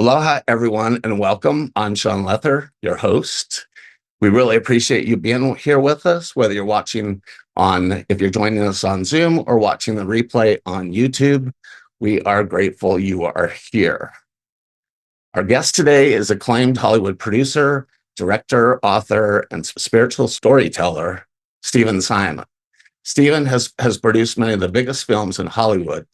Aloha, everyone, and welcome. I'm Sean Lether, your host. We really appreciate you being here with us, whether you're if you're joining us on Zoom or watching the replay on YouTube. We are grateful you are here. Our guest today is acclaimed Hollywood producer, director, author, and spiritual storyteller, Stephen Simon. Stephen has produced many of the biggest films in Hollywood,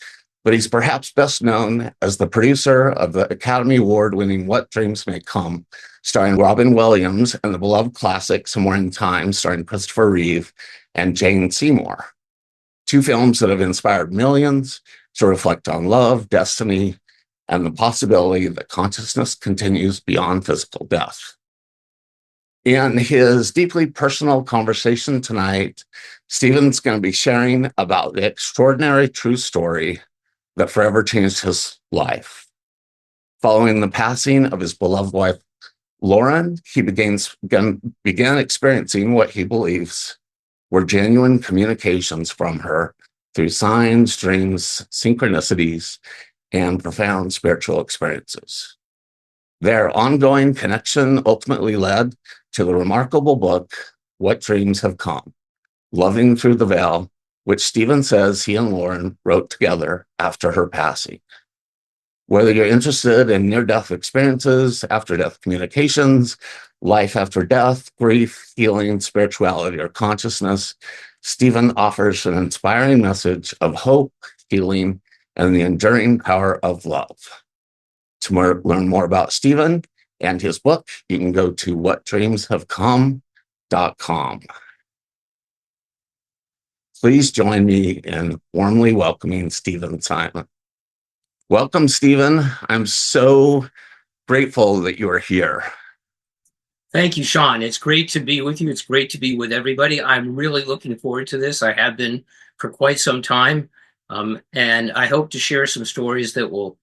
but he's perhaps best known as the producer of the Academy Award-winning What Dreams May Come, starring Robin Williams, and the beloved classic Somewhere in Time, starring Christopher Reeve and Jane Seymour. Two films that have inspired millions to reflect on love, destiny, and the possibility that consciousness continues beyond physical death. In his deeply personal conversation tonight, Stephen's going to be sharing about the extraordinary true story that forever changed his life. Following the passing of his beloved wife, Lauren, he began experiencing what he believes were genuine communications from her through signs, dreams, synchronicities, and profound spiritual experiences. Their ongoing connection ultimately led to the remarkable book, What Dreams Have Come, Loving Through the Veil, which Stephen says he and Lauren wrote together after her passing. Whether you're interested in near-death experiences, after-death communications, life after death, grief, healing, spirituality, or consciousness, Stephen offers an inspiring message of hope, healing, and the enduring power of love. To learn more about Stephen and his book, you can go to whatdreamshavecome.com. Please join me in warmly welcoming Stephen Simon. Welcome, Stephen. I'm so grateful that you are here. Thank you, Sean. It's great to be with you. It's great to be with everybody. I'm really looking forward to this. I have been for quite some time, and I hope to share some stories that will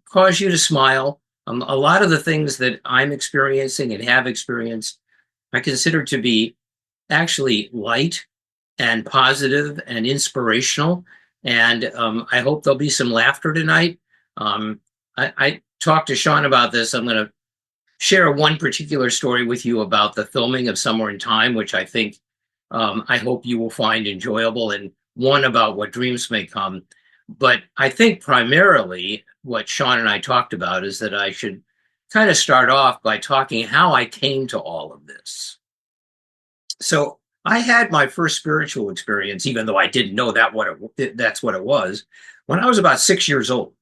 cause you to smile. A lot of the things that I'm experiencing and have experienced, I consider to be actually light and positive and inspirational. And I hope there'll be some laughter tonight. I talked to Sean about this. I'm going to share one particular story with you about the filming of Somewhere in Time, which I think I hope you will find enjoyable, and one about What Dreams May Come. But I think primarily what Sean and I talked about is that I should kind of start off by talking how I came to all of this. So I had my first spiritual experience, even though I didn't know that's what it was, when I was about 6 years old.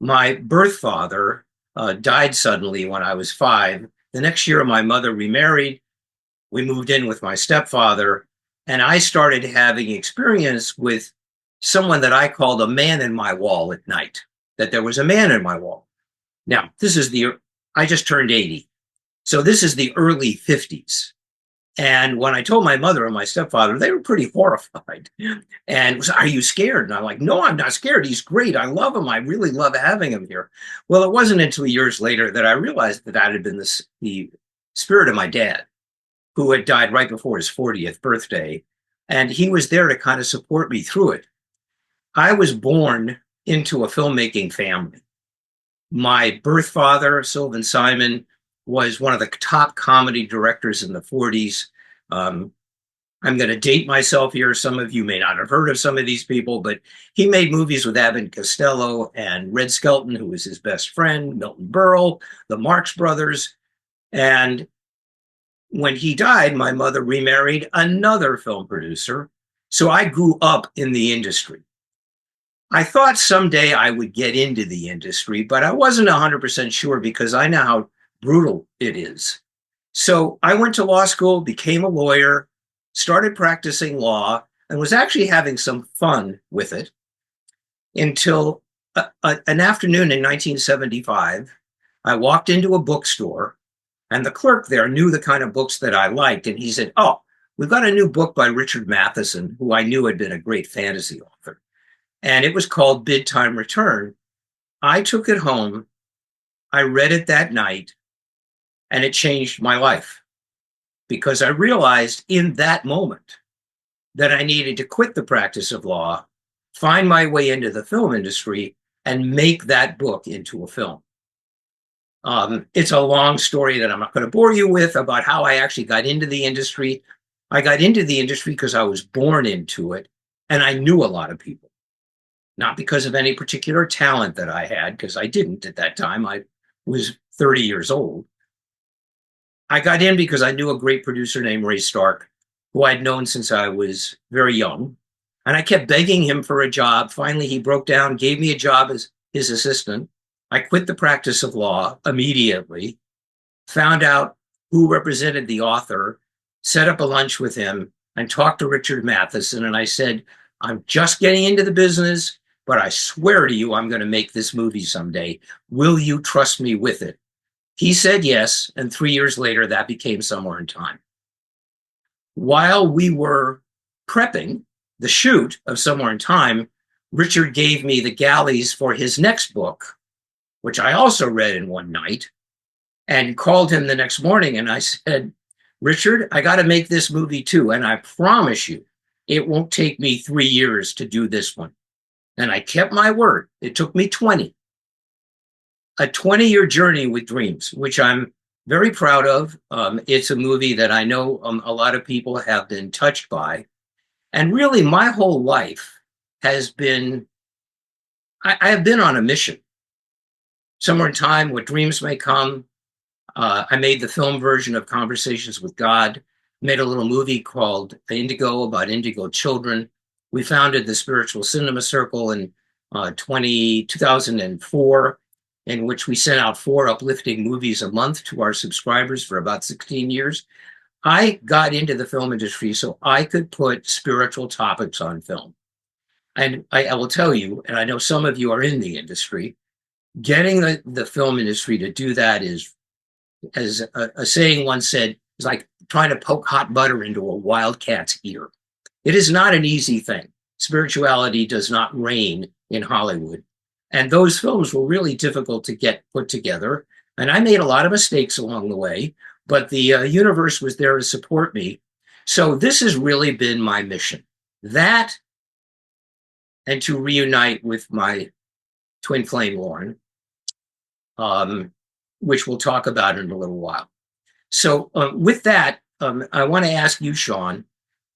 My birth father died suddenly when I was 5. The next year, my mother remarried. We moved in with my stepfather, and I started having experience with someone that I called a man in my wall at night, that there was a man in my wall. Now, I just turned 80. So this is the early 50s. And when I told my mother and my stepfather, they were pretty horrified. And was, "Are you scared?" And I'm like, "No, I'm not scared. He's great. I love him. I really love having him here." Well, it wasn't until years later that I realized that had been the spirit of my dad, who had died right before his 40th birthday. And he was there to kind of support me through it. I was born into a filmmaking family. My birth father, Sylvan Simon, was one of the top comedy directors in the 40s. I'm going to date myself here. Some of you may not have heard of some of these people, but he made movies with Abbott Costello and Red Skelton, who was his best friend, Milton Berle, the Marx Brothers. And when he died, my mother remarried another film producer. So I grew up in the industry. I thought someday I would get into the industry, but I wasn't 100% sure because I know how brutal it is. So I went to law school, became a lawyer, started practicing law, and was actually having some fun with it until an afternoon in 1975. I walked into a bookstore, and the clerk there knew the kind of books that I liked. And he said, "Oh, we've got a new book by Richard Matheson," who I knew had been a great fantasy author. And it was called Bid Time Return. I took it home. I read it that night. And it changed my life because I realized in that moment that I needed to quit the practice of law, find my way into the film industry, and make that book into a film. It's a long story that I'm not going to bore you with about how I actually got into the industry. I got into the industry because I was born into it, and I knew a lot of people, not because of any particular talent that I had, because I didn't at that time. I was 30 years old. I got in because I knew a great producer named Ray Stark, who I'd known since I was very young. And I kept begging him for a job. Finally, he broke down, gave me a job as his assistant. I quit the practice of law immediately, found out who represented the author, set up a lunch with him, and talked to Richard Matheson. And I said, I'm just getting into the business, but I swear to you, I'm going to make this movie someday. Will you trust me with it? He said yes, and 3 years later, that became Somewhere in Time. While we were prepping the shoot of Somewhere in Time, Richard gave me the galleys for his next book, which I also read in one night, and called him the next morning. And I said, Richard, I got to make this movie too. And I promise you, it won't take me 3 years to do this one. And I kept my word. It took me 20. A 20-year journey with dreams, which I'm very proud of. It's a movie that I know a lot of people have been touched by. And really, my whole life has been, I have been on a mission. Somewhere in Time, What Dreams May Come. I made the film version of Conversations with God, made a little movie called Indigo about indigo children. We founded the Spiritual Cinema Circle in 2004, in which we sent out 4 uplifting movies a month to our subscribers for about 16 years. I got into the film industry so I could put spiritual topics on film. And I will tell you, and I know some of you are in the industry, getting the film industry to do that is, as a saying once said, is like trying to poke hot butter into a wildcat's ear. It is not an easy thing. Spirituality does not reign in Hollywood. And those films were really difficult to get put together. And I made a lot of mistakes along the way, but the universe was there to support me. So this has really been my mission. That, and to reunite with my twin flame, Lauren, which we'll talk about in a little while. So with that, I want to ask you, Sean,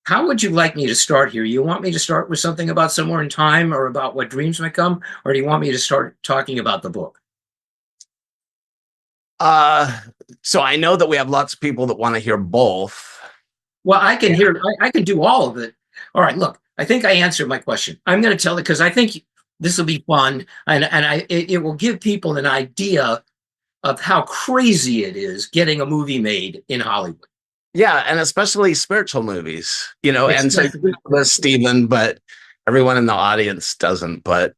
how would you like me to start here? You want me to start with something about Somewhere in Time or about What Dreams May Come, or do you want me to start talking about the book? So I know that we have lots of people that want to hear both. Well, I can hear, I can do all of it. All right, look, I think I answered my question. I'm going to tell it because I think this will be fun, and it will give people an idea of how crazy it is getting a movie made in Hollywood. Yeah, and especially spiritual movies, and so this, Stephen, but everyone in the audience doesn't. But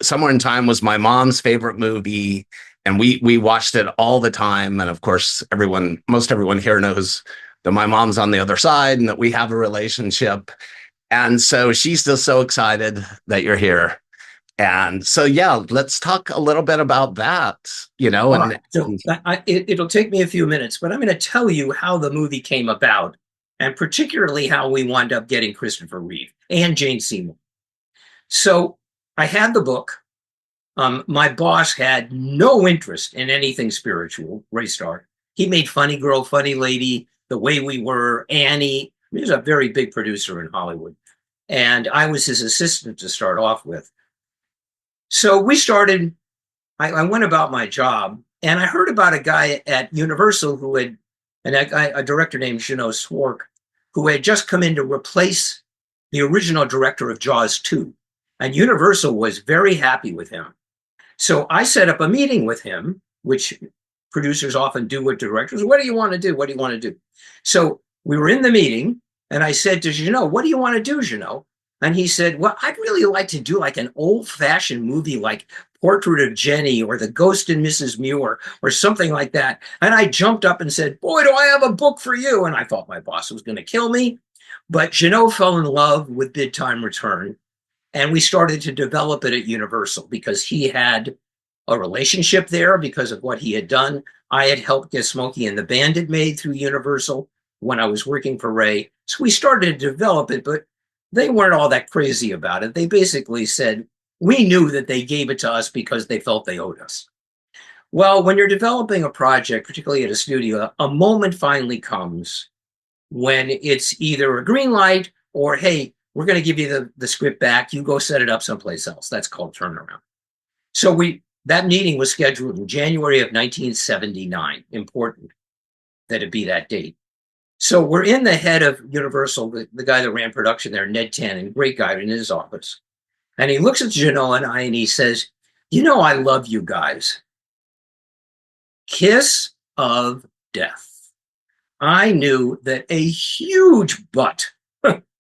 Somewhere in Time was my mom's favorite movie, and we watched it all the time. And of course, most everyone here knows that my mom's on the other side and that we have a relationship. And so she's just so excited that you're here. And so, yeah, let's talk a little bit about that, Right. So it'll take me a few minutes, but I'm going to tell you how the movie came about, and particularly how we wound up getting Christopher Reeve and Jane Seymour. So I had the book. My boss had no interest in anything spiritual, Ray Stark. He made Funny Girl, Funny Lady, The Way We Were, Annie. He was a very big producer in Hollywood. And I was his assistant to start off with. So we started, I went about my job, and I heard about a guy at Universal who had, a director named Jeannot Swark, who had just come in to replace the original director of Jaws 2. And Universal was very happy with him. So I set up a meeting with him, which producers often do with directors. What do you want to do? What do you want to do? So we were in the meeting, and I said to Jeannot, what do you want to do, Jeannot? And he said, well, I'd really like to do like an old-fashioned movie like Portrait of Jenny or The Ghost and Mrs. Muir or something like that. And I jumped up and said, boy, do I have a book for you. And I thought my boss was going to kill me. But Jeannot fell in love with Bid Time Return. And we started to develop it at Universal because he had a relationship there because of what he had done. I had helped get Smokey and the Bandit made through Universal when I was working for Ray. So we started to develop it, but they weren't all that crazy about it. They basically said, we knew that they gave it to us because they felt they owed us. Well, when you're developing a project, particularly at a studio, a moment finally comes when it's either a green light or, hey, we're going to give you the script back. You go set it up someplace else. That's called turnaround. So that meeting was scheduled in January of 1979. Important that it be that date. So we're in the head of Universal, the guy that ran production there, Ned Tannen, great guy, in his office. And he looks at Janelle and I and he says, I love you guys. Kiss of death. I knew that a huge butt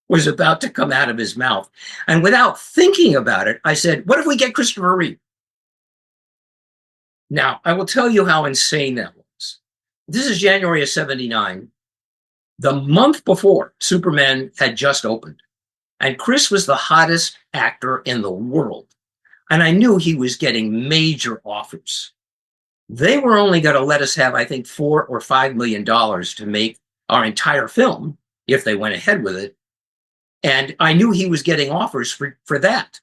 was about to come out of his mouth. And without thinking about it, I said, what if we get Christopher Reeve? Now, I will tell you how insane that was. This is January of 79. The month before, Superman had just opened. And Chris was the hottest actor in the world. And I knew he was getting major offers. They were only going to let us have, I think, $4 or $5 million to make our entire film if they went ahead with it. And I knew he was getting offers for that,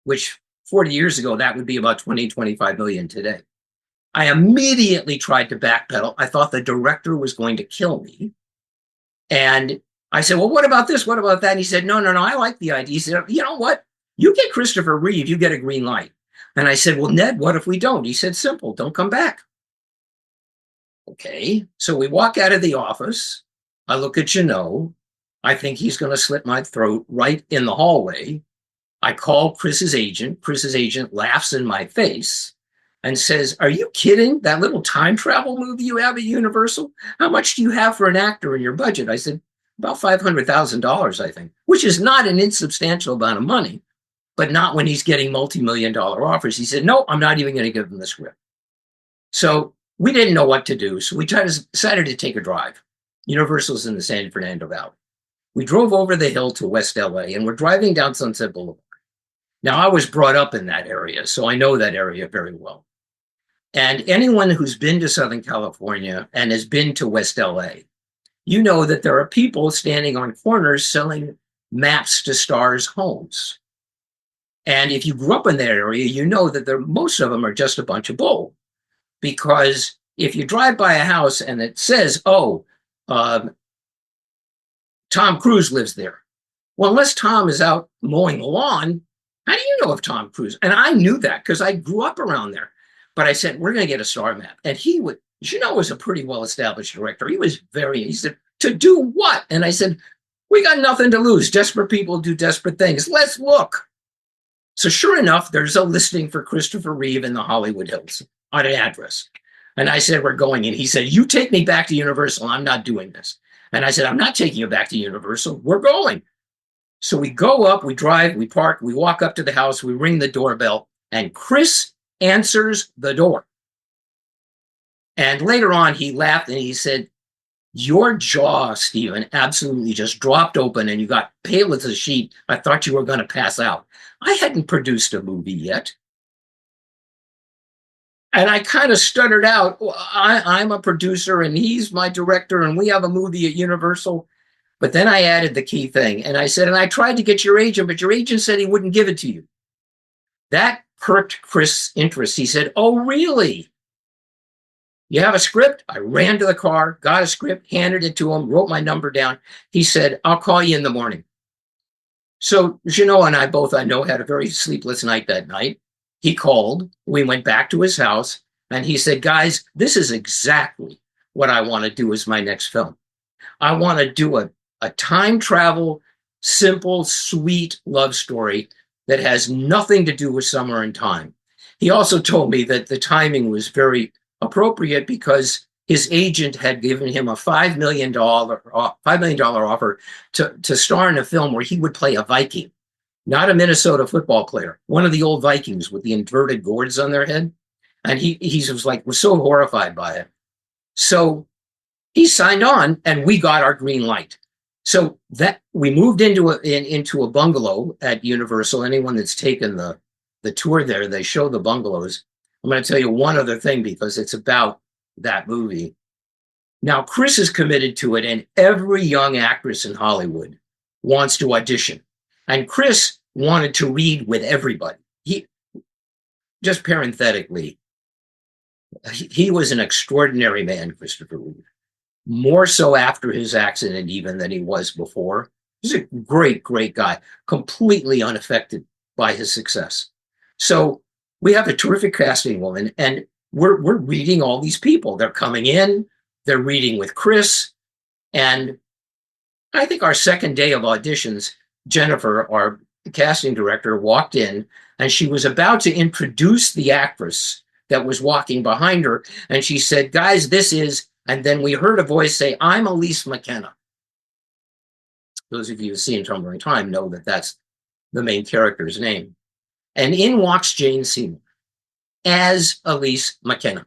which 40 years ago, that would be about 20, 25 million today. I immediately tried to backpedal. I thought the director was going to kill me. And I said, well, what about this? What about that? And he said, no, I like the idea. He said, you know what? You get Christopher Reeve, you get a green light. And I said, well, Ned, what if we don't? He said, simple, don't come back. Okay, so we walk out of the office. I look at Janelle. I think he's going to slit my throat right in the hallway. I call Chris's agent. Chris's agent laughs in my face and says, are you kidding? That little time travel movie you have at Universal? How much do you have for an actor in your budget? I said, about $500,000, I think, which is not an insubstantial amount of money, but not when he's getting multi-million-dollar offers. He said, no, I'm not even going to give him the script. So we didn't know what to do. So we decided to take a drive. Universal's in the San Fernando Valley. We drove over the hill to West LA and we're driving down Sunset Boulevard. Now, I was brought up in that area, so I know that area very well. And anyone who's been to Southern California and has been to West LA, you know that there are people standing on corners selling maps to stars' homes. And if you grew up in that area, you know that most of them are just a bunch of bull. Because if you drive by a house and it says, Tom Cruise lives there. Well, unless Tom is out mowing the lawn, how do you know if Tom Cruise? And I knew that because I grew up around there. But I said, we're going to get a star map. And he was a pretty well-established director. He said, to do what? And I said, we got nothing to lose. Desperate people do desperate things. Let's look. So sure enough, there's a listing for Christopher Reeve in the Hollywood Hills on an address. And I said, we're going in. He said, you take me back to Universal. I'm not doing this. And I said, I'm not taking you back to Universal. We're going. So we go up, we drive, we park, we walk up to the house, we ring the doorbell, and Chris answers the door. And later on, he laughed and he said, your jaw, Stephen, absolutely just dropped open and you got pale as a sheet. I thought you were going to pass out. I hadn't produced a movie yet. And I kind of stuttered out, well, I'm a producer and he's my director and we have a movie at Universal. But then I added the key thing. And I said, and I tried to get your agent, but your agent said he wouldn't give it to you. That perked Chris' interest. He said, oh, really? You have a script? I ran to the car, got a script, handed it to him, wrote my number down. He said, I'll call you in the morning. So Janelle and I both, I know, had a very sleepless night that night. He called, we went back to his house, and he said, guys, this is exactly what I want to do as my next film. I want to do a time travel, simple, sweet love story that has nothing to do with summer and time. He also told me that the timing was very appropriate because his agent had given him a $5 million offer to star in a film where he would play a Viking, not a Minnesota football player, one of the old Vikings with the inverted gourds on their head. And he was so horrified by it. So he signed on and we got our green light. So that we moved into a bungalow at Universal. Anyone that's taken the tour there, they show the bungalows. I'm going to tell you one other thing because it's about that movie. Now, Chris is committed to it, and every young actress in Hollywood wants to audition. And Chris wanted to read with everybody. He, just parenthetically, he was an extraordinary man, Christopher Reeve. More so after his accident even than he was before. He's a great, great guy, completely unaffected by his success. So we have a terrific casting woman, and we're reading all these people. They're coming in, they're reading with Chris, and I think our second day of auditions, Jennifer, our casting director, walked in, and she was about to introduce the actress that was walking behind her, and she said, "Guys, this is," and then we heard a voice say, "I'm Elise McKenna." Those of you who've seen Tumbling Time know that that's the main character's name. And in walks Jane Seymour as Elise McKenna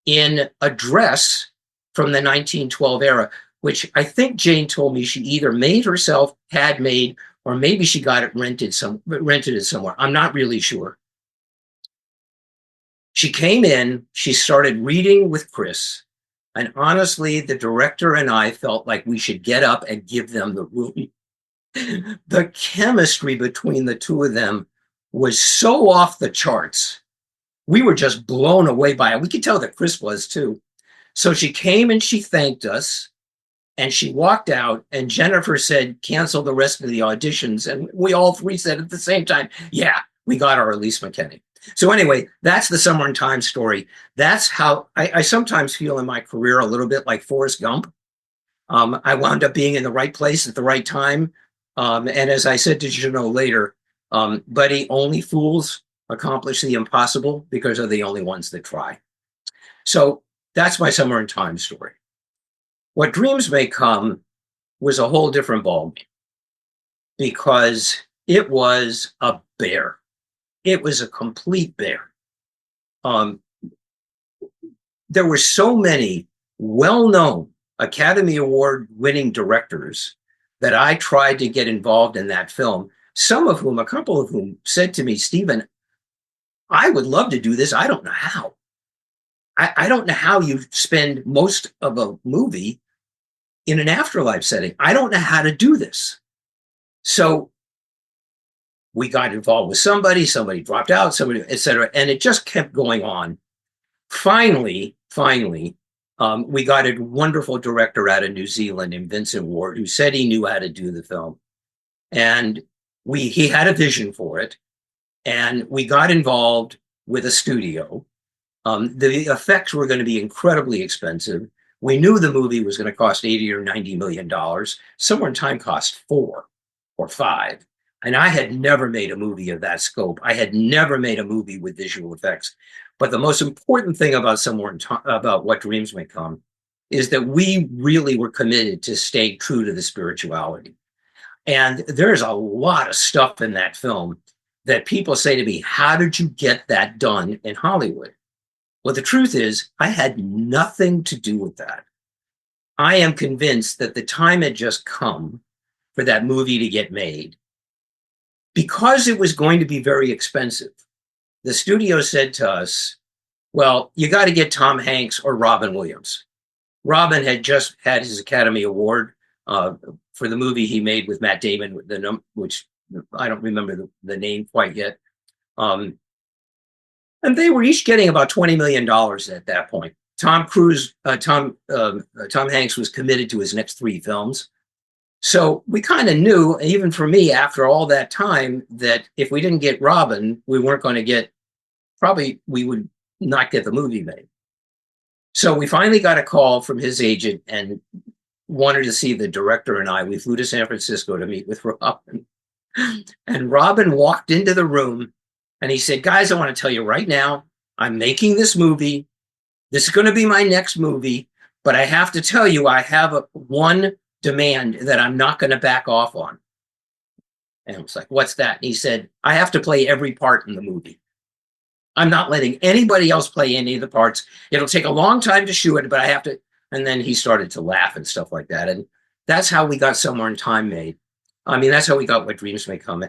in a dress from the 1912 era, which I think Jane told me she either made herself, had made, or maybe she got it rented it somewhere. I'm not really sure. She came in, she started reading with Chris, and honestly, the director and I felt like we should get up and give them the room. The chemistry between the two of them was so off the charts. We were just blown away by it. We could tell that Chris was too. So she came and she thanked us, and she walked out, and Jennifer said, "Cancel the rest of the auditions." And we all three said at the same time, "Yeah, we got our Elise McKenna." So anyway, that's the Summer in Time story. That's how I sometimes feel in my career a little bit like Forrest Gump. I wound up being in the right place at the right time. And as I said to Juno later, buddy, only fools accomplish the impossible because they're the only ones that try. So that's my Summer in Time story. What Dreams May Come was a whole different ballgame because it was a bear. It was a complete bear. There were so many well-known Academy Award winning directors that I tried to get involved in that film, some of whom, a couple of whom said to me, "Stephen, I would love to do this. I don't know how. I don't know how you spend most of a movie in an afterlife setting. I don't know how to do this." So we got involved with somebody dropped out, somebody, et cetera. And it just kept going on. Finally, we got a wonderful director out of New Zealand named Vincent Ward, who said he knew how to do the film. And he had a vision for it. And we got involved with a studio. The effects were going to be incredibly expensive. We knew the movie was going to cost $80 or $90 million. Somewhere in Time cost $4 or $5. And I had never made a movie of that scope. I had never made a movie with visual effects. But the most important thing about about What Dreams May Come is that we really were committed to stay true to the spirituality. And there's a lot of stuff in that film that people say to me, "How did you get that done in Hollywood?" Well, the truth is, I had nothing to do with that. I am convinced that the time had just come for that movie to get made. Because it was going to be very expensive, the studio said to us, "Well, you got to get Tom Hanks or Robin Williams." Robin had just had his Academy Award for the movie he made with Matt Damon, which I don't remember the name quite yet. And they were each getting about $20 million at that point. Tom Hanks was committed to his next 3 films. So we kind of knew, even for me, after all that time, that if we didn't get Robin, we weren't going to we would not get the movie made. So we finally got a call from his agent and wanted to see the director and I. We flew to San Francisco to meet with Robin. And Robin walked into the room and he said, "Guys, I want to tell you right now, I'm making this movie. This is going to be my next movie, but I have to tell you, I have one demand that I'm not going to back off on." And I was like, "What's that?" And he said, "I have to play every part in the movie. I'm not letting anybody else play any of the parts. It'll take a long time to shoot it, but I have to." And then he started to laugh and stuff like that. And that's how we got Somewhere in Time made. I mean, that's how we got What Dreams May Come.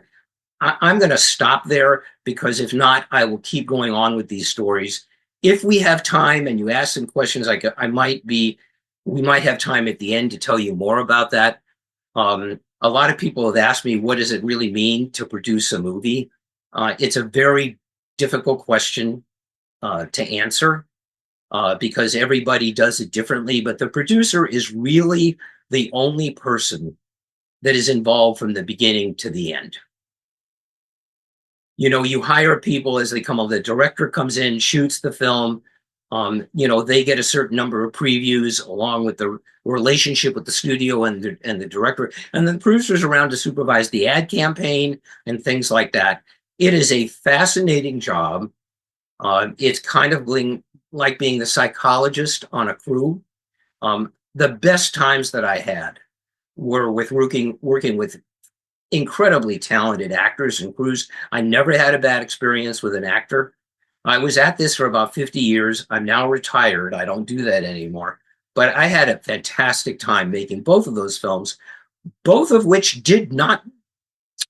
I'm going to stop there because if not, I will keep going on with these stories. If we have time and you ask some questions, we might have time at the end to tell you more about that. A lot of people have asked me, what does it really mean to produce a movie? It's a very difficult question to answer. because everybody does it differently. But the producer is really the only person that is involved from the beginning to the end. You know, you hire people as they come on. The director comes in, shoots the film. You know, they get a certain number of previews along with the relationship with the studio and the director, and then the producer's around to supervise the ad campaign and things like that. It is a fascinating job. It's kind of like being the psychologist on a crew. The best times that I had were with working with incredibly talented actors and crews. I never had a bad experience with an actor. I was at this for about 50 years. I'm now retired. I don't do that anymore. But I had a fantastic time making both of those films, both of which did not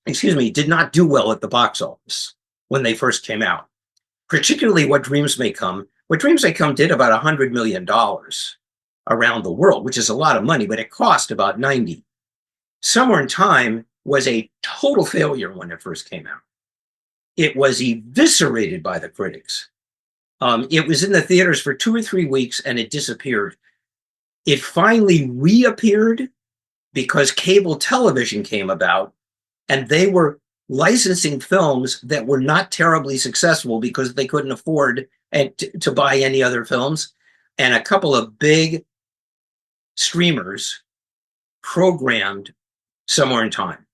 do well at the box office when they first came out. Particularly What Dreams May Come. What Dreams May Come did about $100 million around the world, which is a lot of money, but it cost about 90. Somewhere in Time was a total failure when it first came out. It was eviscerated by the critics. It was in the theaters for 2 or 3 weeks and it disappeared. It finally reappeared because cable television came about and they were licensing films that were not terribly successful because they couldn't afford to buy any other films. And a couple of big streamers programmed Somewhere in Time.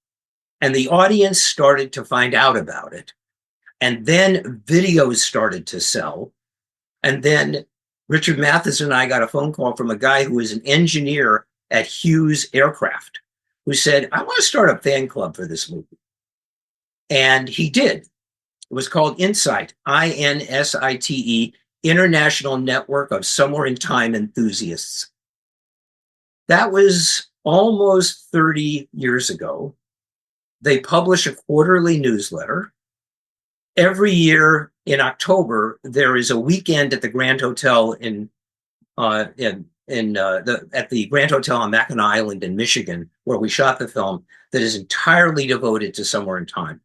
And the audience started to find out about it. And then videos started to sell. And then Richard Matheson and I got a phone call from a guy who was an engineer at Hughes Aircraft, who said, I want to start a fan club for this movie. And he did. It was called Insight, INSITE, International Network of Somewhere in Time Enthusiasts. That was almost 30 years ago. They publish a quarterly newsletter. Every year in October, there is a weekend at the Grand Hotel at the Grand Hotel on Mackinac Island in Michigan, where we shot the film, that is entirely devoted to Somewhere in Time.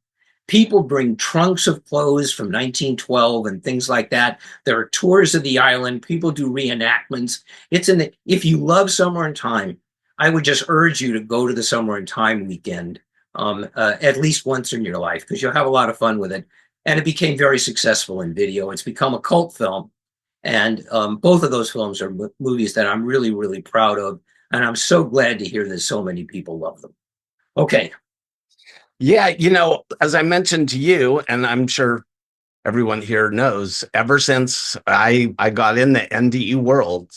People bring trunks of clothes from 1912 and things like that. There are tours of the island. People do reenactments. If you love Somewhere in Time, I would just urge you to go to the Somewhere in Time weekend at least once in your life, because you'll have a lot of fun with it. And it became very successful in video. It's become a cult film. And both of those films are movies that I'm really, really proud of. And I'm so glad to hear that so many people love them. Okay. Yeah, you know, as I mentioned to you, and I'm sure everyone here knows, ever since I got in the NDE world,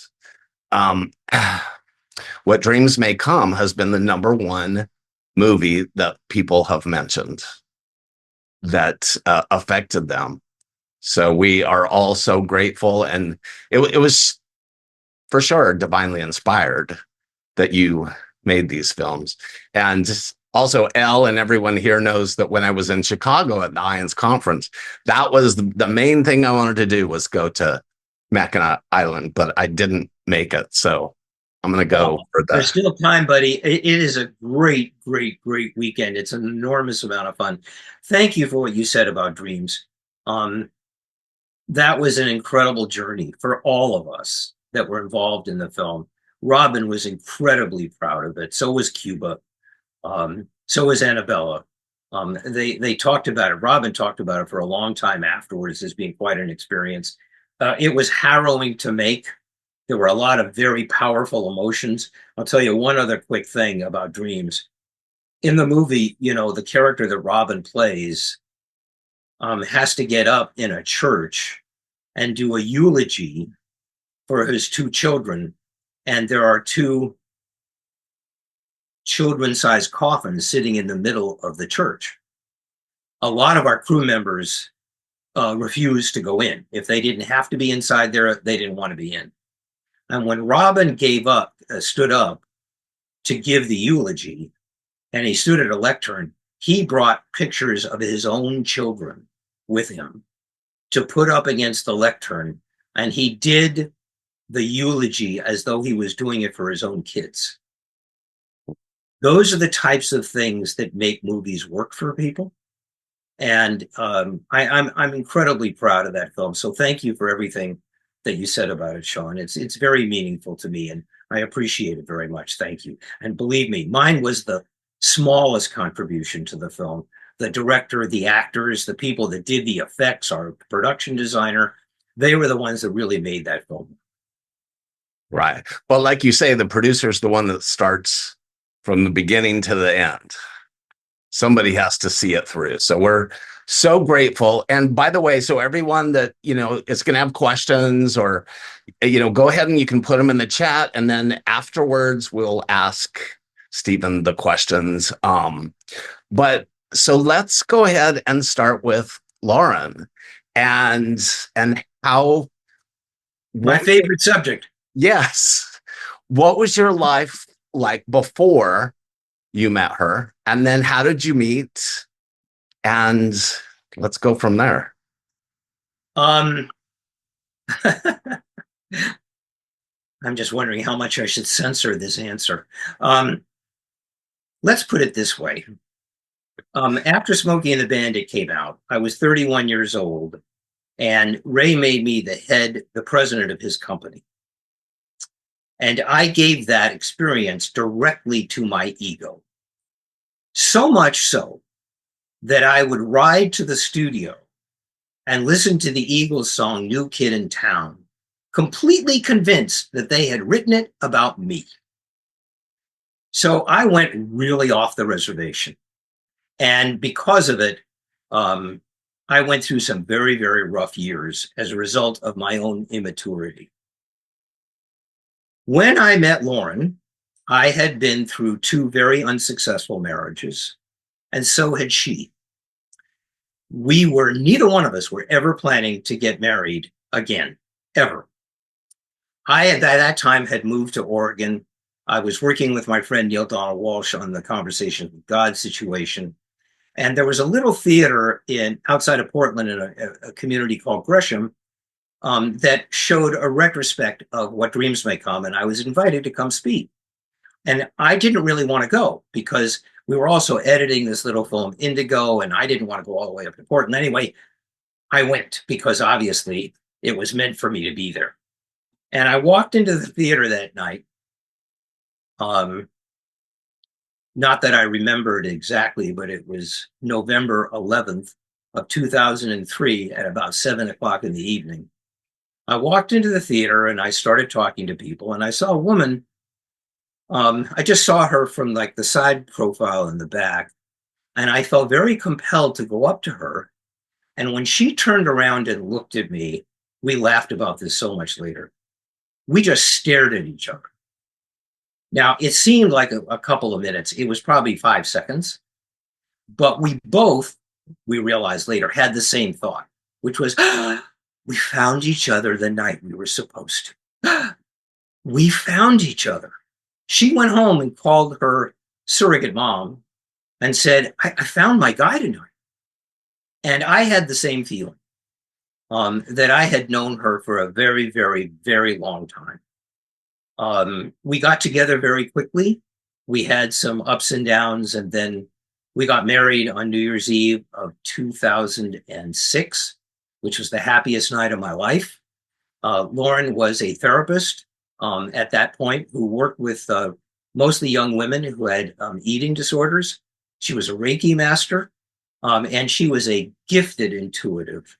What Dreams May Come has been the #1 movie that people have mentioned that affected them. So we are all so grateful. And it was for sure divinely inspired that you made these films. And also, Elle and everyone here knows that when I was in Chicago at the IANDS conference, that was the main thing I wanted to do, was go to Mackinac Island, but I didn't make it. So I'm going to go for that. There's still time, buddy. It is a great, great, great weekend. It's an enormous amount of fun. Thank you for what you said about dreams. That was an incredible journey for all of us that were involved in the film. Robin was incredibly proud of it. So was Cuba. So was Annabella. They talked about it. Robin talked about it for a long time afterwards as being quite an experience. It was harrowing to make. There were a lot of very powerful emotions. I'll tell you one other quick thing about dreams. In the movie, you know, the character that Robin plays has to get up in a church and do a eulogy for his 2 children. And there are 2 children-sized coffins sitting in the middle of the church. A lot of our crew members refused to go in. If they didn't have to be inside there, they didn't want to be in. And when Robin stood up to give the eulogy, and he stood at a lectern, he brought pictures of his own children with him to put up against the lectern. And he did the eulogy as though he was doing it for his own kids. Those are the types of things that make movies work for people. And I'm incredibly proud of that film. So thank you for everything that you said about it, Sean. It's very meaningful to me, and I appreciate it very much. Thank you. And believe me, mine was the smallest contribution to the film. The director, the actors, the people that did the effects, our production designer, they were the ones that really made that film. Right. Well, like you say, the producer's the one that starts from the beginning to the end. Somebody has to see it through. So we're so grateful. And by the way, so everyone that, is going to have questions or, go ahead and you can put them in the chat. And then afterwards, we'll ask Stephen the questions. But so let's go ahead and start with Lauren and how. My favorite subject. Yes. What was your life like before you met her? And then how did you meet? And let's go from there. I'm just wondering how much I should censor this answer. Let's put it this way. After Smokey and the Bandit came out, I was 31 years old, and Ray made me the president of his company. And I gave that experience directly to my ego. So much so that I would ride to the studio and listen to the Eagles song, New Kid in Town, completely convinced that they had written it about me. So I went really off the reservation. And because of it, I went through some very, very rough years as a result of my own immaturity. When I met Lauren, I had been through 2 very unsuccessful marriages, and so had she. Neither one of us were ever planning to get married again, ever. I, at that time, had moved to Oregon. I was working with my friend Neil Donald Walsh on the Conversation with God situation. And there was a little theater outside of Portland in a community called Gresham that showed a retrospect of What Dreams May Come. And I was invited to come speak. And I didn't really want to go because we were also editing this little film, Indigo, and I didn't want to go all the way up to Portland. Anyway, I went because obviously it was meant for me to be there. And I walked into the theater that night. Not that I remember it exactly, but it was November 11th of 2003 at about 7:00 in the evening. I walked into the theater and I started talking to people, and I saw a woman. I just saw her from like the side profile in the back, and I felt very compelled to go up to her. And when she turned around and looked at me, we laughed about this so much later. We just stared at each other. Now, it seemed like a couple of minutes. It was probably 5 seconds. But we realized later, had the same thought, which was, we found each other the night we were supposed to. We found each other. She went home and called her surrogate mom and said, I found my guy tonight. And I had the same feeling, that I had known her for a very, very, very long time. We got together very quickly. We had some ups and downs, and then we got married on New Year's Eve of 2006, which was the happiest night of my life. Lauren was a therapist at that point who worked with mostly young women who had eating disorders. She was a Reiki master, and she was a gifted intuitive.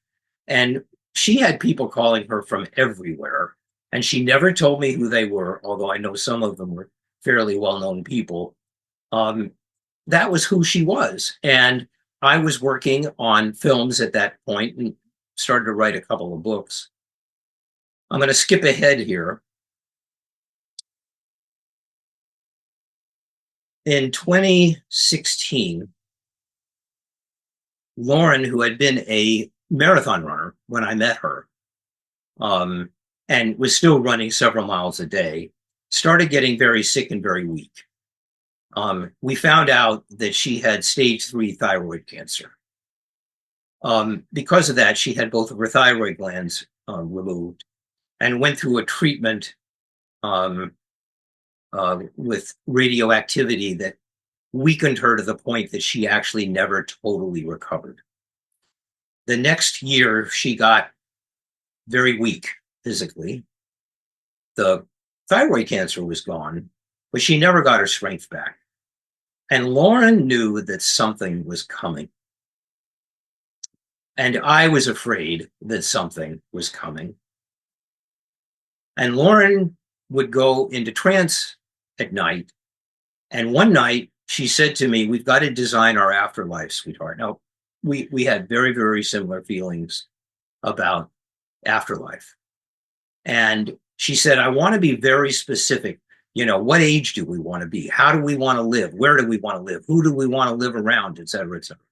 And she had people calling her from everywhere. And she never told me who they were, although I know some of them were fairly well-known people. That was who she was. And I was working on films at that point and started to write a couple of books. I'm going to skip ahead here. In 2016, Lauren, who had been a marathon runner when I met her, and was still running several miles a day, started getting very sick and very weak. We found out that she had stage 3 thyroid cancer. Because of that, she had both of her thyroid glands removed and went through a treatment with radioactivity that weakened her to the point that she actually never totally recovered. The next year, she got very weak. physically. The thyroid cancer was gone, but she never got her strength back. And Lauren knew that something was coming. And I was afraid that something was coming. And Lauren would go into trance at night. And one night she said to me, "We've got to design our afterlife, sweetheart." Now, we had very, very similar feelings about afterlife. And she said, "I want to be very specific. You know, what age do we want to be? How do we want to live? Where do we want to live? Who do we want to live around, et cetera, et cetera."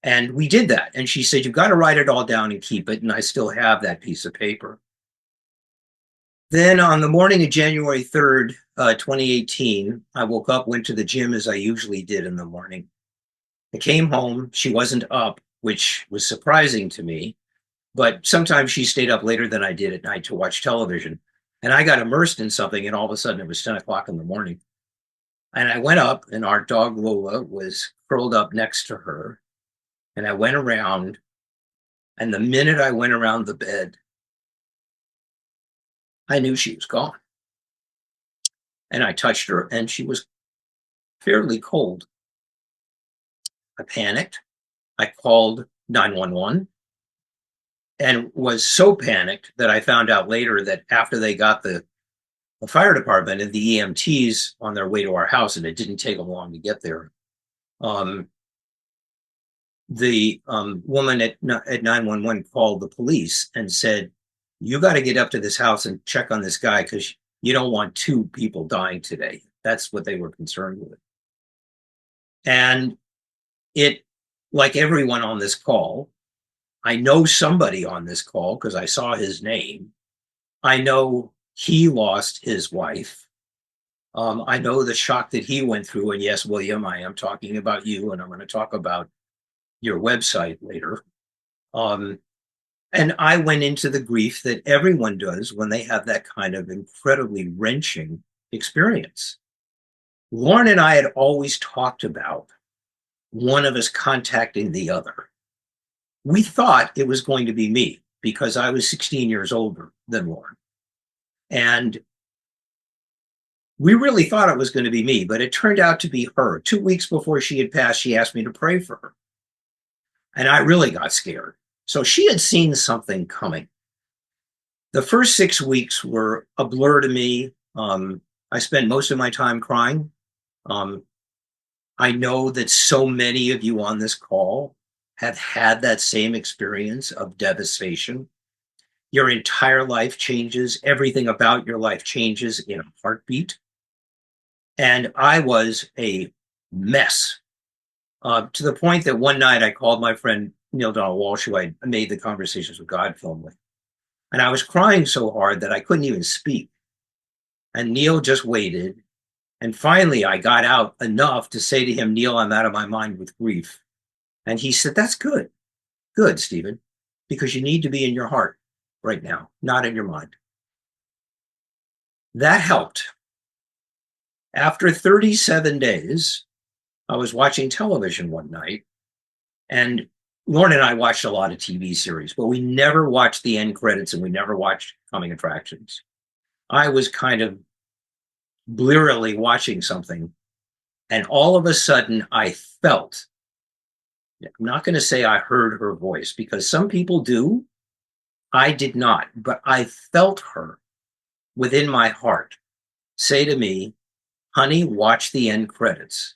And we did that. And she said, "You've got to write it all down and keep it." And I still have that piece of paper. Then on the morning of January 3rd, 2018, I woke up, went to the gym as I usually did in the morning. I came home. She wasn't up, which was surprising to me. But sometimes she stayed up later than I did at night to watch television. And I got immersed in something, and all of a sudden it was 10 o'clock in the morning. And I went up, and our dog Lola was curled up next to her. And I went around, and the minute I went around the bed, I knew she was gone. And I touched her, and she was fairly cold. I panicked. I called 911 and was so panicked that I found out later that after they got the fire department and the EMTs on their way to our house, and it didn't take them long to get there, the woman at 911 called the police and said, "You got to get up to this house and check on this guy because you don't want two people dying today." That's what they were concerned with. And it, like everyone on this call, I know somebody on this call because I saw his name. I know he lost his wife. I know the shock that he went through. And yes, William, I am talking about you, and I'm going to talk about your website later. And I went into the grief that everyone does when they have that kind of incredibly wrenching experience. Lauren and I had always talked about one of us contacting the other. We thought it was going to be me because I was 16 years older than Lauren. And we really thought it was going to be me, but it turned out to be her. 2 weeks before she had passed, she asked me to pray for her. And I really got scared. So she had seen something coming. The first 6 weeks were a blur to me. I spent most of my time crying. I know that so many of you on this call have had that same experience of devastation. Your entire life changes. Everything about your life changes in a heartbeat. And I was a mess, to the point that one night I called my friend Neil Donald Walsh, who I made the Conversations with God film with. And I was crying so hard that I couldn't even speak. And Neil just waited. And finally, I got out enough to say to him, "Neil, I'm out of my mind with grief." And he said, "That's good. Good, Stephen, because you need to be in your heart right now, not in your mind." That helped. After 37 days, I was watching television one night, and Lauren and I watched a lot of TV series, but we never watched the end credits and we never watched coming attractions. I was kind of blearily watching something, and all of a sudden I felt, I'm not going to say I heard her voice because some people do. I did not, but I felt her within my heart say to me, "Honey, watch the end credits."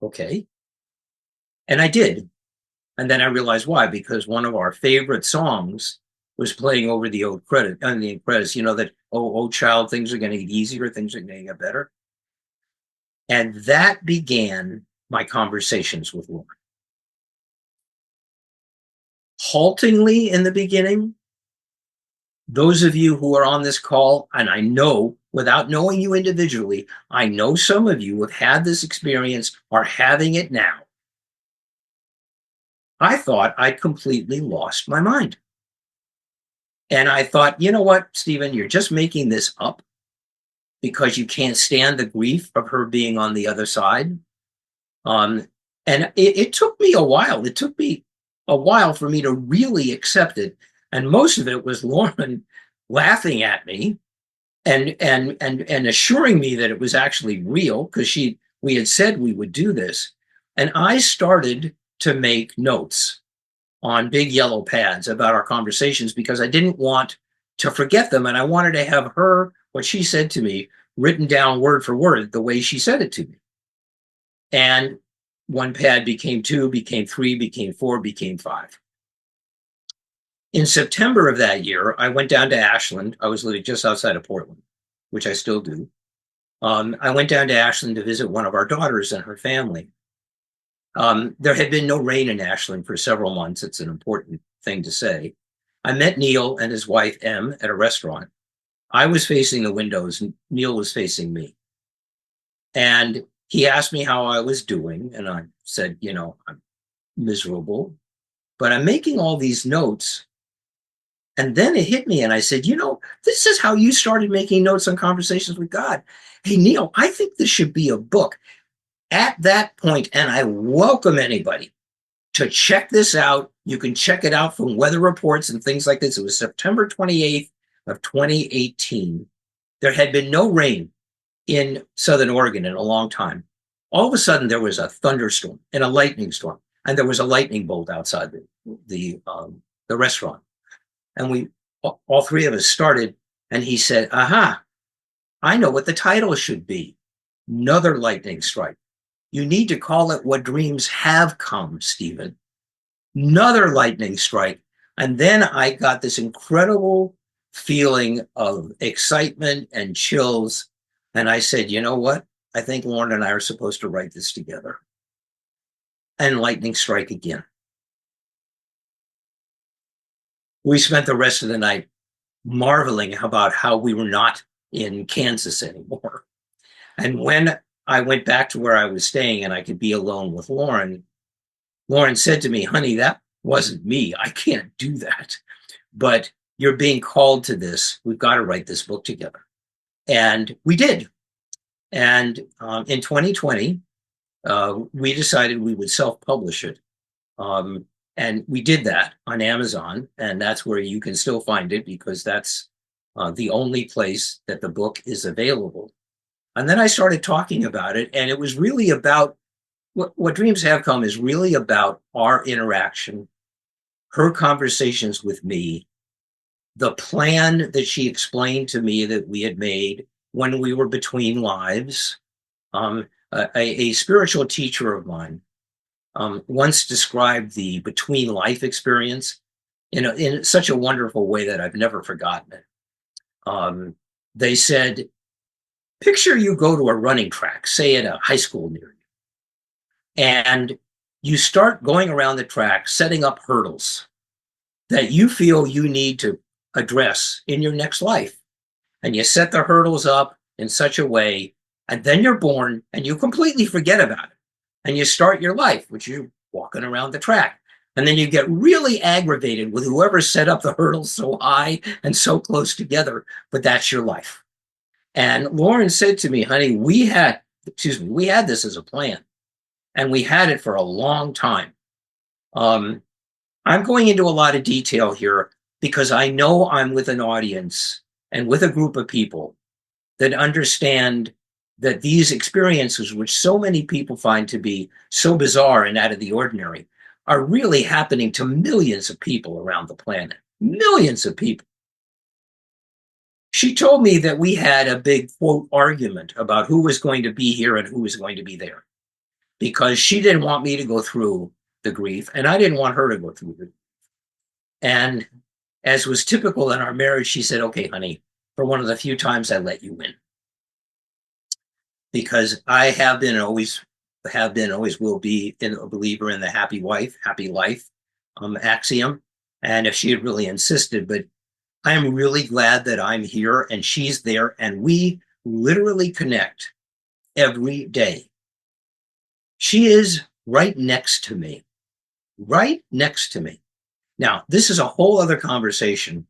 Okay. And I did. And then I realized why, because one of our favorite songs was playing over the old credit and the credits, you know, that, oh, child, things are going to get easier, things are going to get better. And that began my conversations with Lauren. Haltingly in the beginning, those of you who are on this call, and I know without knowing you individually, I know some of you have had this experience, are having it now. I thought I'd completely lost my mind. And I thought, you know what, Stephen, you're just making this up because you can't stand the grief of her being on the other side. And it took me a while. It took me a while for me to really accept it. And most of it was Lauren laughing at me and assuring me that it was actually real, because we had said we would do this. And I started to make notes on big yellow pads about our conversations, because I didn't want to forget them. And I wanted to have what she said to me, written down word for word the way she said it to me. And one pad became 2, became 3, became 4, became 5. In September of that year, I went down to Ashland. I was living just outside of Portland, which I still do. I went down to Ashland to visit one of our daughters and her family. There had been no rain in Ashland for several months. It's an important thing to say. I met Neil and his wife, Em, at a restaurant. I was facing the windows, and Neil was facing me. And he asked me how I was doing, and I said, I'm miserable, but I'm making all these notes. And then it hit me, and I said, this is how you started making notes on Conversations with God. Hey, Neil, I think this should be a book. At that point, and I welcome anybody to check this out. You can check it out from weather reports and things like this. It was September 28th of 2018. There had been no rain in Southern Oregon in a long time. All of a sudden, there was a thunderstorm and a lightning storm, and there was a lightning bolt outside the restaurant. And all three of us started, and he said, aha, I know what the title should be. Another lightning strike. You need to call it What Dreams Have Come, Stephen. Another lightning strike. And then I got this incredible feeling of excitement and chills. And I said, you know what? I think Lauren and I are supposed to write this together. And lightning strike again. We spent the rest of the night marveling about how we were not in Kansas anymore. And when I went back to where I was staying and I could be alone with Lauren, Lauren said to me, honey, that wasn't me. I can't do that. But you're being called to this. We've got to write this book together. And we did. And in 2020, we decided we would self-publish it. And we did that on Amazon, and that's where you can still find it, because that's the only place that the book is available. And then I started talking about it, and it was really about what Dreams Have Come is really about our interaction, her conversations with me, the plan that she explained to me that we had made when we were between lives. A spiritual teacher of mine once described the between life experience in such a wonderful way that I've never forgotten it. They said, picture you go to a running track, say at a high school near you, and you start going around the track, setting up hurdles that you feel you need to address in your next life. And you set the hurdles up in such a way, and then you're born and you completely forget about it. And you start your life, which you're walking around the track. And then you get really aggravated with whoever set up the hurdles so high and so close together, but that's your life. And Lauren said to me, honey, we had this as a plan, and we had it for a long time. I'm going into a lot of detail here because I know I'm with an audience and with a group of people that understand that these experiences, which so many people find to be so bizarre and out of the ordinary, are really happening to millions of people around the planet. Millions of people. She told me that we had a big, quote, argument about who was going to be here and who was going to be there, because she didn't want me to go through the grief, and I didn't want her to go through it. And as was typical in our marriage, she said, okay, honey, for one of the few times I let you win. Because I have been and always will be a believer in the happy wife, happy life axiom. And if she had really insisted, but I am really glad that I'm here and she's there, and we literally connect every day. She is right next to me, right next to me. Now, this is a whole other conversation.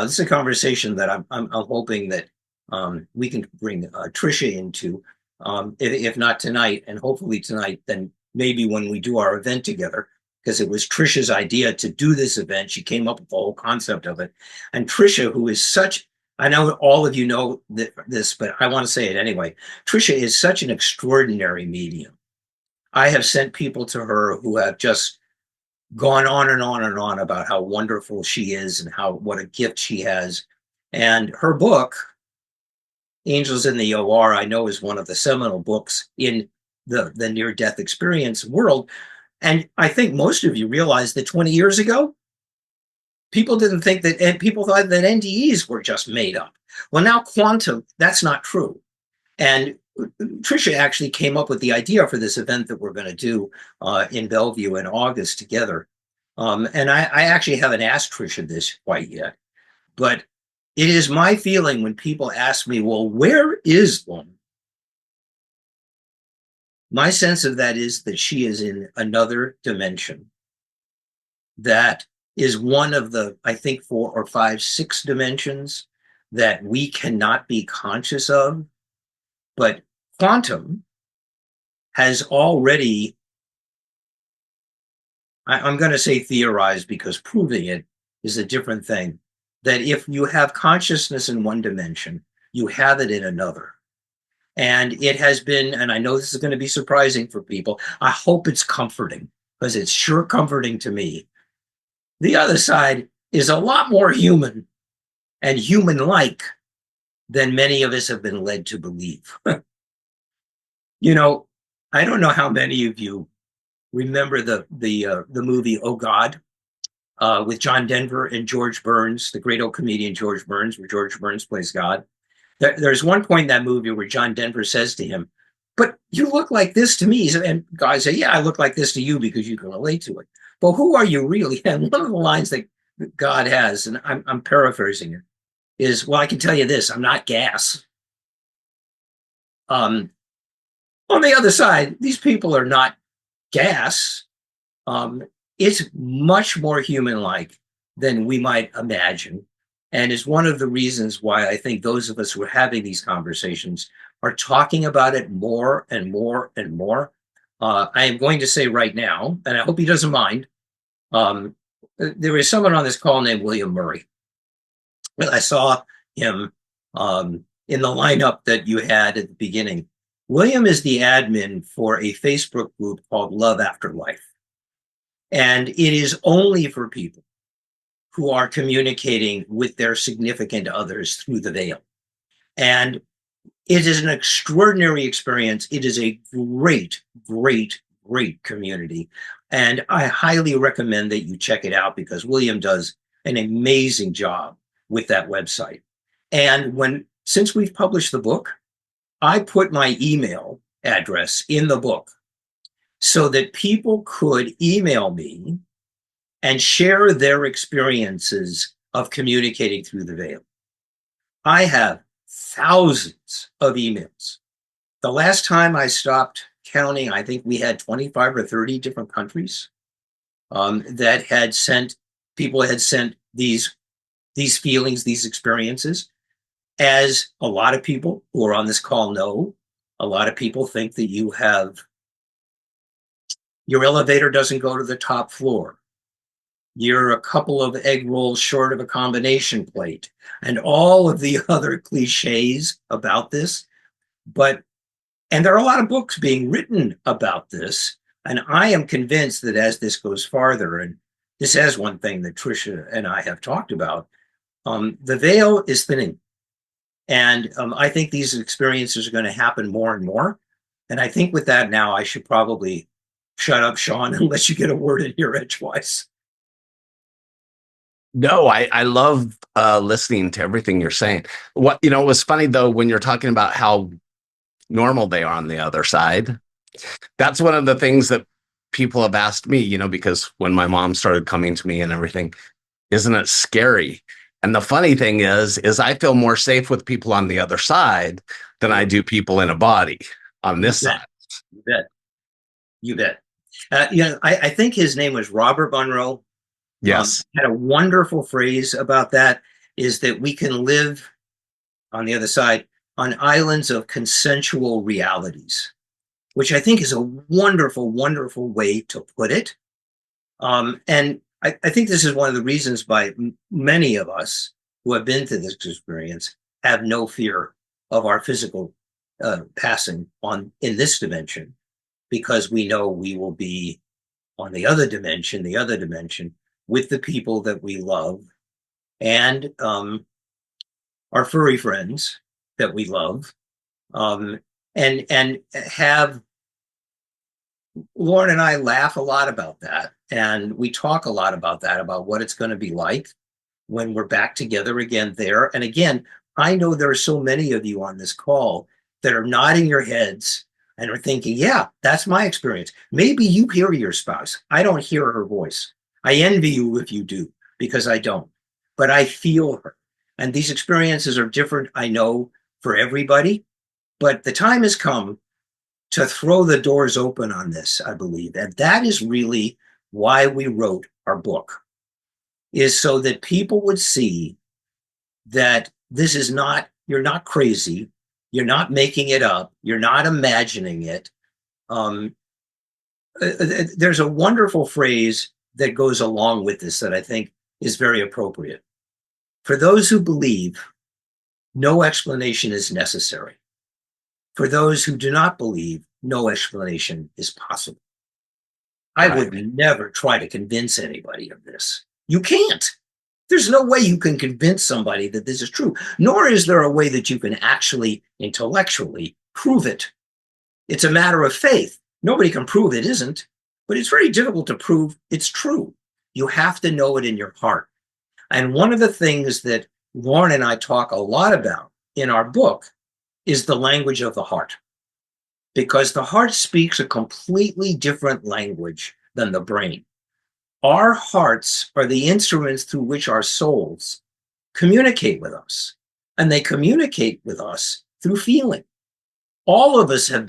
This is a conversation that I'm hoping that we can bring Tricia into, if not tonight, and hopefully tonight, then maybe when we do our event together. because it was Trisha's idea to do this event. She came up with the whole concept of it. And Trisha, who is such, I know all of you know this, but I want to say it anyway. Trisha is such an extraordinary medium. I have sent people to her who have just gone on and on and on about how wonderful she is and what a gift she has. And her book, Angels in the OR, I know is one of the seminal books in the near-death experience world. And I think most of you realize that 20 years ago, people didn't think that, and people thought that NDEs were just made up. Well, now quantum, that's not true. And Trisha actually came up with the idea for this event that we're going to do in Bellevue in August together. And I actually haven't asked Trisha this quite yet, but it is my feeling when people ask me, well, where is one? My sense of that is that she is in another dimension. That is one of the, I think, 4 or 5, 6 dimensions that we cannot be conscious of. But quantum has already, I'm going to say theorized because proving it is a different thing, that if you have consciousness in one dimension, you have it in another. And it has been, and I know this is going to be surprising for people, I hope it's comforting, because it's sure comforting to me. The other side is a lot more human and human-like than many of us have been led to believe. You know, I don't know how many of you remember the movie Oh God with John Denver and George Burns, the great old comedian George Burns, where George Burns plays God. There's one point in that movie where John Denver says to him, "But you look like this to me." And guys say, "Yeah, I look like this to you because you can relate to it. But who are you really?" And one of the lines that God has, and I'm paraphrasing it, is, "Well, I can tell you this, I'm not gas." On the other side, these people are not gas. It's much more human-like than we might imagine. And is one of the reasons why I think those of us who are having these conversations are talking about it more and more and more. I am going to say right now, and I hope he doesn't mind, there is someone on this call named William Murray. I saw him in the lineup that you had at the beginning. William is the admin for a Facebook group called Love After Life. And it is only for people who are communicating with their significant others through the veil. And it is an extraordinary experience. It is a great, great, great community. And I highly recommend that you check it out because William does an amazing job with that website. And since we've published the book, I put my email address in the book so that people could email me and share their experiences of communicating through the veil. I have thousands of emails. The last time I stopped counting, I think we had 25 or 30 different countries that had sent, people had sent these feelings, these experiences. As a lot of people who are on this call know, a lot of people think that your elevator doesn't go to the top floor. You're a couple of egg rolls short of a combination plate, and all of the other cliches about this. And there are a lot of books being written about this. And I am convinced that as this goes farther, and this is one thing that Trisha and I have talked about, the veil is thinning. And I think these experiences are going to happen more and more. And I think with that now, I should probably shut up, Sean, and let you get a word in here edgewise. No, I love listening to everything you're saying. It was funny though, when you're talking about how normal they are on the other side. That's one of the things that people have asked me, because when my mom started coming to me and everything, isn't it scary? And the funny thing is I feel more safe with people on the other side than I do people in a body on this side. You bet. You bet. I think his name was Robert Monroe. Yes. Had a wonderful phrase about that, is that we can live on the other side on islands of consensual realities, which I think is a wonderful, wonderful way to put it. And I think this is one of the reasons why many of us who have been through this experience have no fear of our physical passing on in this dimension, because we know we will be on the other dimension with the people that we love, and our furry friends that we love, um, and have Lauren and I laugh a lot about that, and we talk a lot about that, about what it's going to be like when we're back together again there. And again, I know there are so many of you on this call that are nodding your heads and are thinking, yeah, that's my experience. Maybe you hear your spouse. I don't hear her voice. I envy you if you do, because I don't, but I feel her. And these experiences are different, I know, for everybody, but the time has come to throw the doors open on this, I believe. And that is really why we wrote our book, is so that people would see that this is not, you're not crazy, you're not making it up, you're not imagining it. Um, there's a wonderful phrase that goes along with this that I think is very appropriate. For those who believe, no explanation is necessary. For those who do not believe, no explanation is possible. I Right. would never try to convince anybody of this. You can't. There's no way you can convince somebody that this is true, nor is there a way that you can actually intellectually prove it. It's a matter of faith. Nobody can prove it isn't, but it's very difficult to prove it's true. You have to know it in your heart. And one of the things that Lauren and I talk a lot about in our book is the language of the heart, because the heart speaks a completely different language than the brain. Our hearts are the instruments through which our souls communicate with us, and they communicate with us through feeling. All of us have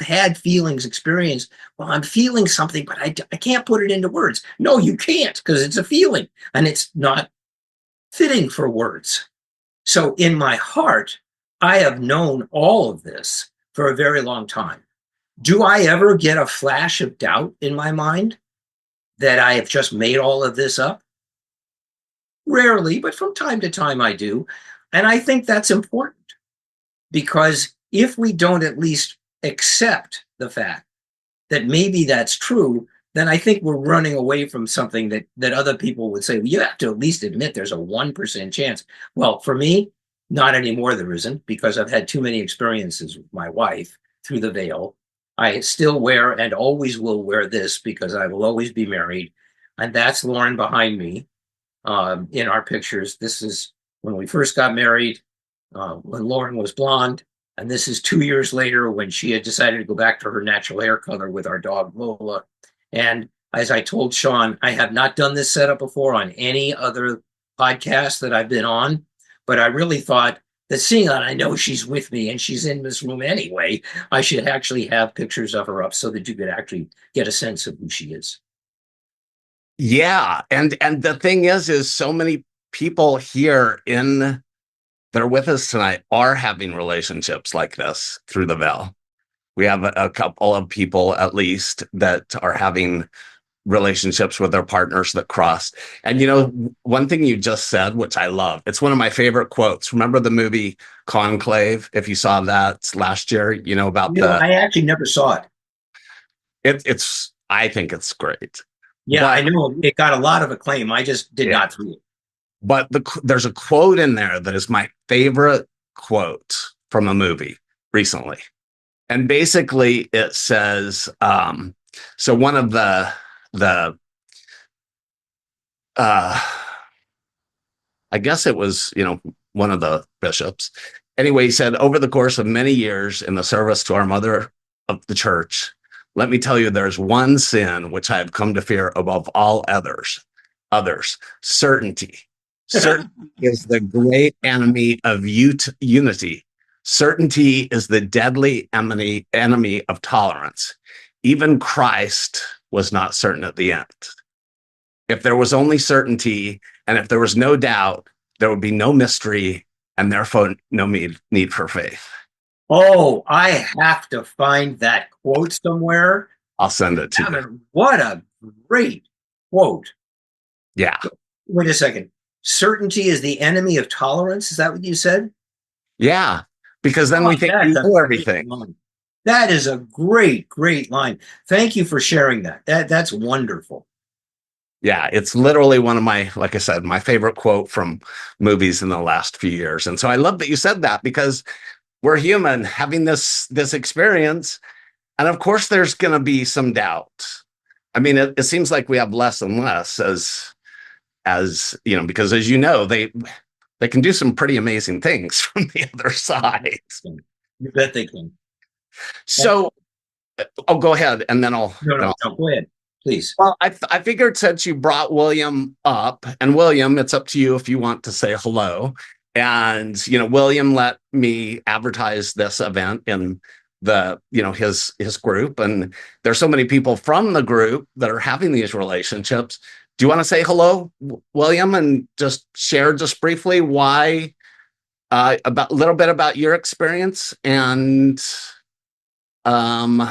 had feelings experienced. Well, I'm feeling something, but I can't put it into words. No, you can't, because it's a feeling and it's not fitting for words. So in my heart, I have known all of this for a very long time. Do I ever get a flash of doubt in my mind that I have just made all of this up? Rarely, but from time to time I do. And I think that's important, because if we don't at least accept the fact that maybe that's true, then I think we're running away from something that other people would say, well, you have to at least admit there's a 1% chance. Well, for me, not anymore, there isn't, because I've had too many experiences with my wife through the veil. I still wear and always will wear this because I will always be married. And that's Lauren behind me in our pictures. This is when we first got married, when Lauren was blonde. And this is 2 years later when she had decided to go back to her natural hair color with our dog Lola. And as I told Sean, I have not done this setup before on any other podcast that I've been on, but I really thought that, seeing that I know she's with me and she's in this room anyway, I should actually have pictures of her up so that you could actually get a sense of who she is. Yeah. And the thing is so many people here in that are with us tonight are having relationships like this through the veil. We have a couple of people at least that are having relationships with their partners that cross. And one thing you just said, which I love, it's one of my favorite quotes. Remember the movie Conclave? If you saw that last year, about I actually never saw it. it's I think it's great. Yeah, I But know it got a lot of acclaim. I just did yeah, not see it. but there's a quote in there that is my favorite quote from a movie recently. And basically it says, so one of the I guess it was, one of the bishops. Anyway, he said, over the course of many years in the service to our mother of the church, let me tell you, there's one sin which I have come to fear above all others, certainty. Certainty is the great enemy of unity. Certainty is the deadly enemy of tolerance. Even Christ was not certain at the end. If there was only certainty and if there was no doubt, there would be no mystery and therefore no need for faith. Oh, I have to find that quote somewhere. I'll send it to you. What a great quote. Yeah. Wait a second. Certainty is the enemy of tolerance. Is that what you said? Yeah. Because then Oh, we think that's we a know great everything. line. That is a great, great line. Thank you for sharing that. That's wonderful. Yeah, it's literally one of my, like I said, my favorite quote from movies in the last few years. And so I love that you said that because we're human having this experience. And of course, there's going to be some doubt. I mean, it seems like we have less and less as you know, because as you know, they can do some pretty amazing things from the other side. You bet they can. So I'll go ahead and then I'll No, then no, I'll no. Go ahead, please. Well, I figured since you brought William up, and William, it's up to you if you want to say hello. And William let me advertise this event in his group, and there's so many people from the group that are having these relationships. Do you want to say hello, William, and just share just briefly why about a little bit about your experience um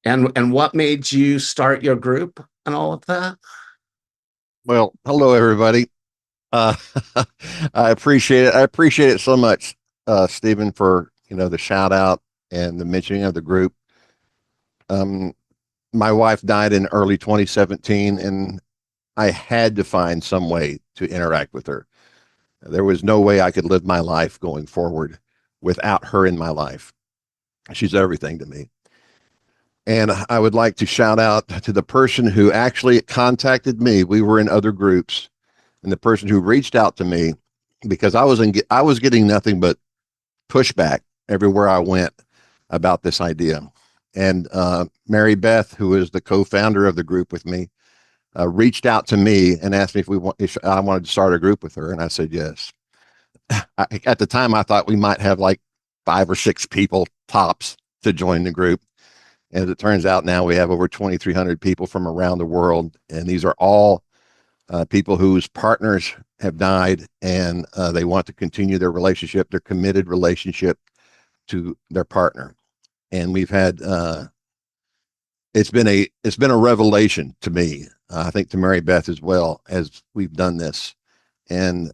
and what made you start your group and all of that? Well, hello everybody. Uh, I appreciate it. I appreciate it so much, Stephen, for the shout out and the mentioning of the group. Um, my wife died in early 2017, and I had to find some way to interact with her. There was no way I could live my life going forward without her in my life. She's everything to me. And I would like to shout out to the person who actually contacted me. We were in other groups, and the person who reached out to me because I was getting nothing but pushback everywhere I went about this idea. And Mary Beth, who is the co-founder of the group with me, reached out to me and asked me if I wanted to start a group with her, and I said yes. At the time, I thought we might have like 5 or 6 people tops to join the group. As it turns out, now we have over 2,300 people from around the world, and these are all people whose partners have died, and they want to continue their relationship, their committed relationship to their partner. And we've had it's been a revelation to me. I think to Mary Beth as well, as we've done this. And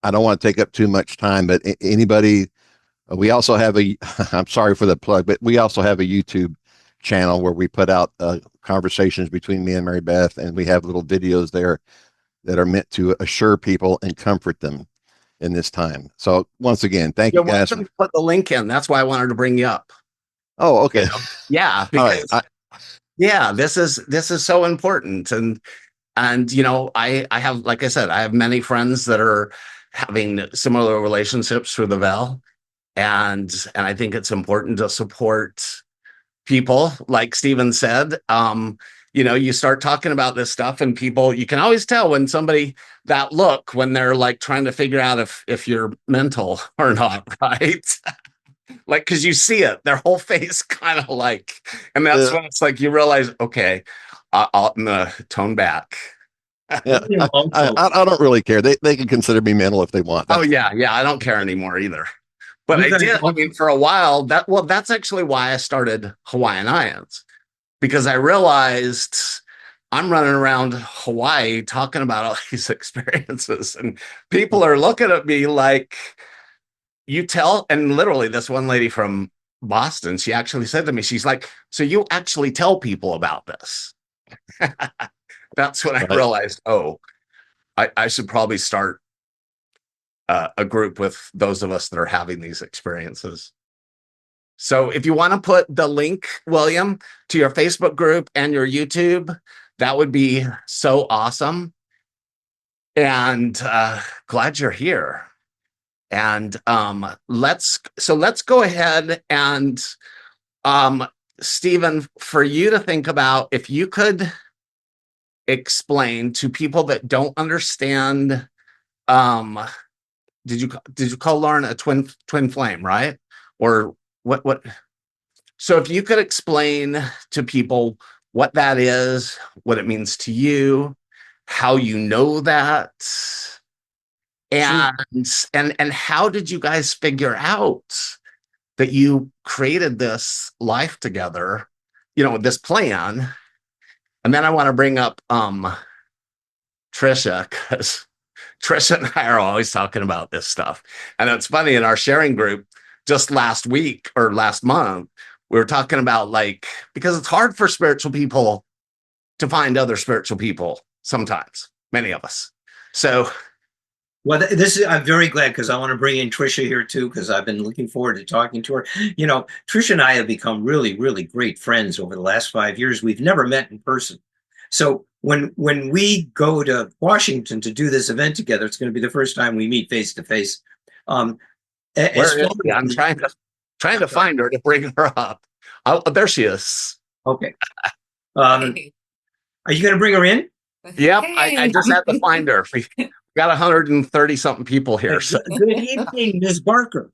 I don't want to take up too much time, but anybody, we also have I'm sorry for the plug, but we also have a YouTube channel where we put out conversations between me and Mary Beth, and we have little videos there that are meant to assure people and comfort them in this time. So once again, thank you guys. Put the link in. That's why I wanted to bring you up. Oh, okay. Yeah, because yeah, this is so important. And I have, like I said, I have many friends that are having similar relationships through the veil. And I think it's important to support people, like Stephen said. You start talking about this stuff, and people, you can always tell when somebody that look when they're like trying to figure out if you're mental or not, right? Like, because you see it, their whole face kind of like, and that's when it's like you realize, okay, I'm gonna tone back. Yeah, I don't really care. They can consider me mental if they want. Oh yeah, I don't care anymore either. But I did. I mean, for a while, that's actually why I started Hawaiian IANDS, because I realized I'm running around Hawaii talking about all these experiences, and people are looking at me like, you tell, and literally this one lady from Boston, she actually said to me, she's like, so you actually tell people about this? That's when I realized, oh, I should probably start a group with those of us that are having these experiences. So if you want to put the link, William, to your Facebook group and your YouTube, that would be so awesome. And glad you're here. And let's go ahead and Stephen, for you to think about, if you could explain to people that don't understand, did you call Lauren a twin flame, right? Or what? So if you could explain to people what that is, what it means to you, how you know that, and how did you guys figure out that you created this life together, this plan, And then I want to bring up Trisha, because Trisha and I are always talking about this stuff. And it's funny, in our sharing group just last week or last month, we were talking about, like, because it's hard for spiritual people to find other spiritual people sometimes, many of us. So, well, this is, I'm very glad, because I want to bring in Trisha here too, because I've been looking forward to talking to her. You know, Trisha and I have become really, really great friends over the last 5 years. We've never met in person. So when we go to Washington to do this event together, it's going to be the first time we meet face to face. where is she? I'm trying to find her to bring her up. Oh, there she is. Okay. Are you going to bring her in? Yep, I just had to find her. We got 130 something people here. So. Good evening, Ms. Barker.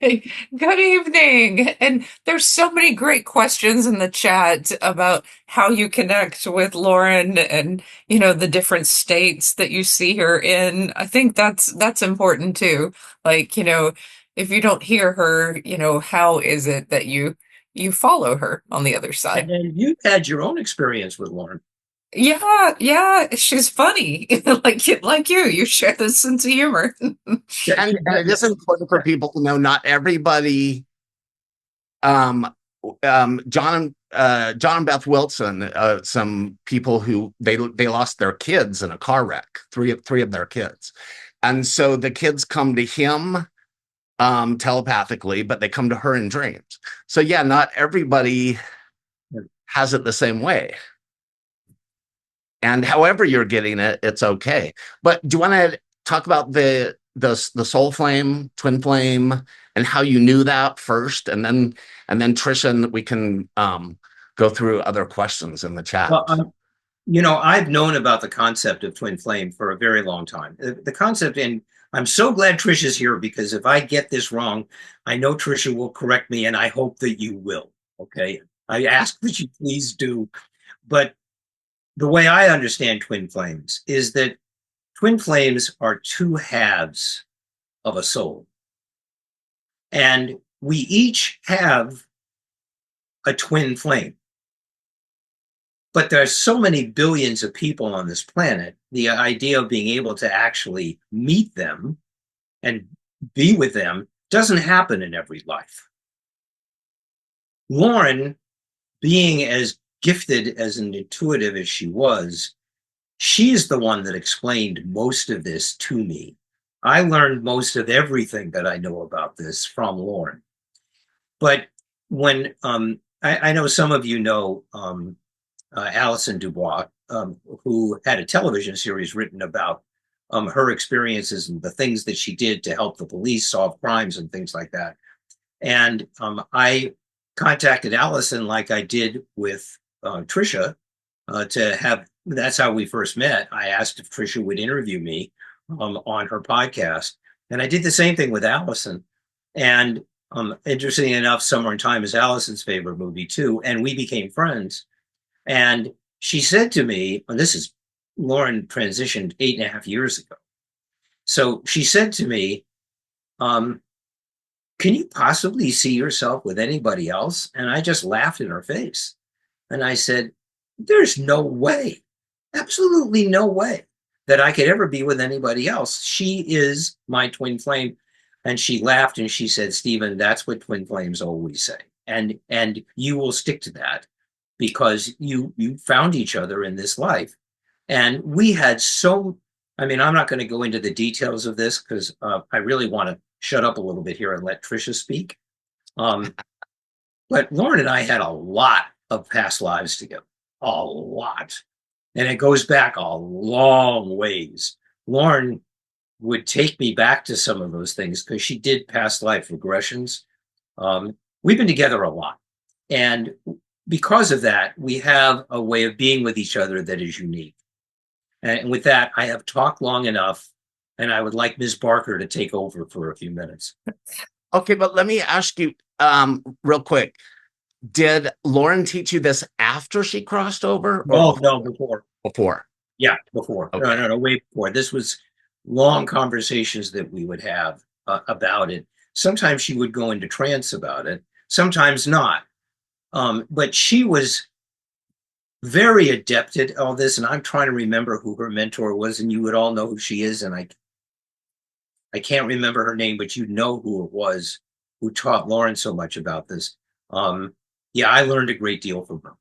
Good evening. And there's so many great questions in the chat about how you connect with Lauren and, you know, the different states that you see her in. I think that's important too. Like, you know, if you don't hear her, you know, how is it that you follow her on the other side? And you've had your own experience with Lauren. Yeah, she's funny. like you share this sense of humor. And it is important for people to know not everybody. John and Beth Wilson, some people who they lost their kids in a car wreck, three of their kids, and so the kids come to him telepathically, but they come to her in dreams. So yeah, not everybody has it the same way. And however you're getting it, it's okay. But do you want to talk about the soul flame, twin flame, and how you knew that first, and then Trisha, and we can go through other questions in the chat. Well, you know, I've known about the concept of twin flame for a very long time. The concept, and I'm so glad Trisha's here, because if I get this wrong, I know Trisha will correct me, and I hope that you will. Okay, I ask that you please do. But the way I understand twin flames is that twin flames are two halves of a soul. And we each have a twin flame. But there's so many billions of people on this planet, the idea of being able to actually meet them and be with them doesn't happen in every life. Lauren, being as gifted as an intuitive as she was, she's the one that explained most of this to me. I learned most of everything that I know about this from Lauren. But when I know some of you know Alison Dubois, who had a television series written about her experiences and the things that she did to help the police solve crimes and things like that. And I contacted Alison, like I did with Trisha, to have, that's how we first met. I asked if Trisha would interview me on her podcast. And I did the same thing with Alison. And interestingly enough, Summer in Time is Alison's favorite movie too. And we became friends. And she said to me, and this is, Lauren transitioned 8.5 years ago. So she said to me, can you possibly see yourself with anybody else? And I just laughed in her face. And I said, there's no way, absolutely no way that I could ever be with anybody else. She is my twin flame. And she laughed and she said, Stephen, that's what twin flames always say. And you will stick to that, because you found each other in this life. And we had I mean, I'm not going to go into the details of this, because I really want to shut up a little bit here and let Trisha speak. But Lauren and I had a lot of past lives together, a lot. And it goes back a long ways. Lauren would take me back to some of those things, because she did past life regressions. We've been together a lot. And because of that, we have a way of being with each other that is unique. And with that, I have talked long enough, and I would like Ms. Barker to take over for a few minutes. Okay, but let me ask you real quick. Did Lauren teach you this after she crossed over? No, before. Before. Yeah, before. Okay. No, way before. This was long conversations that we would have about it. Sometimes she would go into trance about it, sometimes not. But she was very adept at all this, and I'm trying to remember who her mentor was, and you would all know who she is, and I can't remember her name, but you know who it was who taught Lauren so much about this. Yeah, I learned a great deal from her.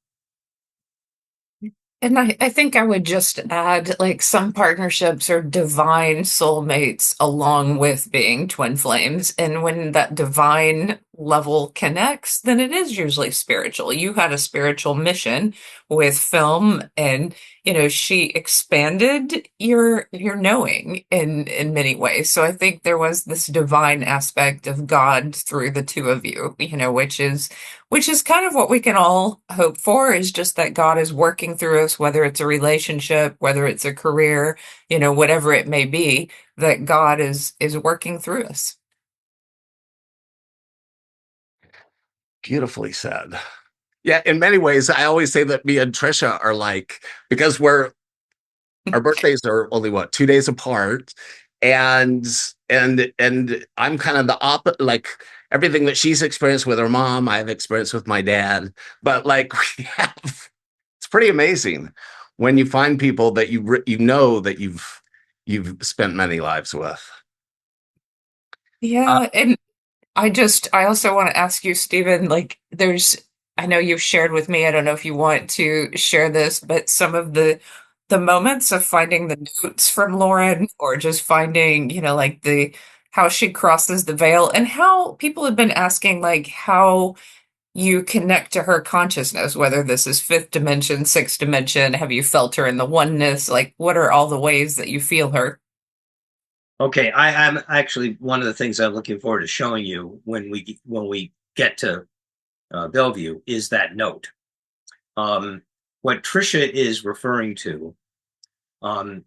And I think I would just add, like, some partnerships are divine soulmates along with being twin flames. And when that divine level connects, then it is usually spiritual. You had a spiritual mission with film, and she expanded your knowing in many ways. So I think there was this divine aspect of God through the two of you, which is kind of what we can all hope for, is just that God is working through us, whether it's a relationship, whether it's a career, whatever it may be, that God is working through us. Beautifully said. Yeah, in many ways, I always say that me and Trisha are like, because our birthdays are only 2 days apart, and I'm kind of the opposite. Like, everything that she's experienced with her mom, I've experienced with my dad. But like, it's pretty amazing when you find people that you know that you've spent many lives with. Yeah, and I also want to ask you, Stephen, like, I know you've shared with me, I don't know if you want to share this, but some of the moments of finding the notes from Lauren, or just finding, like, how she crosses the veil, and how people have been asking, like, how you connect to her consciousness, whether this is fifth dimension, sixth dimension, have you felt her in the oneness? Like, what are all the ways that you feel her? Okay, I'm actually, one of the things I'm looking forward to showing you when we get to Bellevue is that note. What Trisha is referring to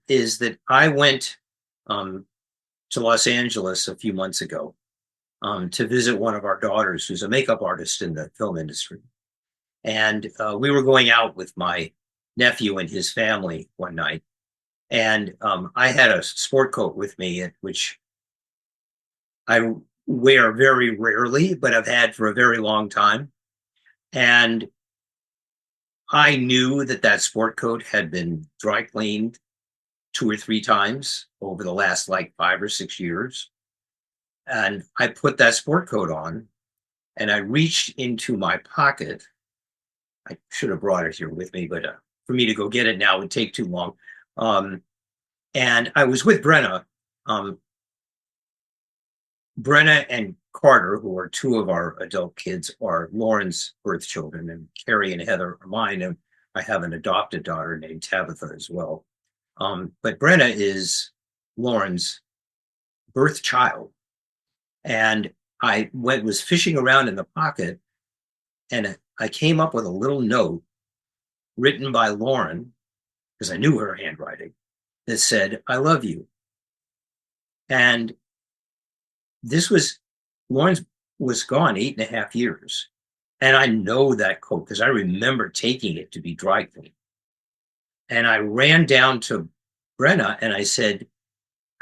is that I went to Los Angeles a few months ago to visit one of our daughters, who's a makeup artist in the film industry. And we were going out with my nephew and his family one night. And I had a sport coat with me, which I wear very rarely, but I've had for a very long time. And I knew that sport coat had been dry cleaned 2 or 3 times over the last like 5 or 6 years. And I put that sport coat on, and I reached into my pocket. I should have brought it here with me, but for me to go get it now would take too long. And I was with Brenna. Brenna and Carter, who are two of our adult kids, are Lauren's birth children, and Carrie and Heather are mine. And I have an adopted daughter named Tabitha as well. But Brenna is Lauren's birth child. And I was fishing around in the pocket, and I came up with a little note written by Lauren, because I knew her handwriting, that said, "I love you." And Lauren was gone 8.5 years. And I know that coat because I remember taking it to be dry cleaned. And I ran down to Brenna and I said,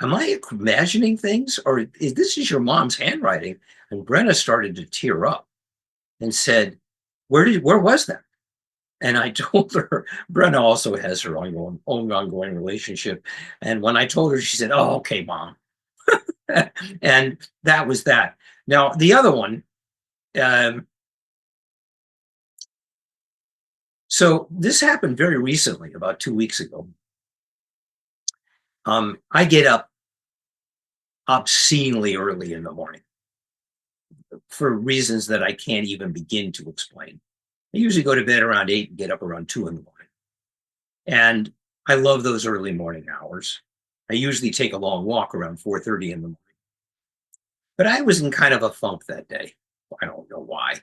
"Am I imagining things, or is this your mom's handwriting?" And Brenna started to tear up and said, where was that?" And I told her, Brenna also has her own ongoing relationship. And when I told her, she said, "Oh, okay, Mom." And that was that. Now, the other one, so this happened very recently, about 2 weeks ago. I get up obscenely early in the morning for reasons that I can't even begin to explain. I usually go to bed around 8 and get up around 2 in the morning. And I love those early morning hours. I usually take a long walk around 4:30 in the morning. But I was in kind of a funk that day. I don't know why.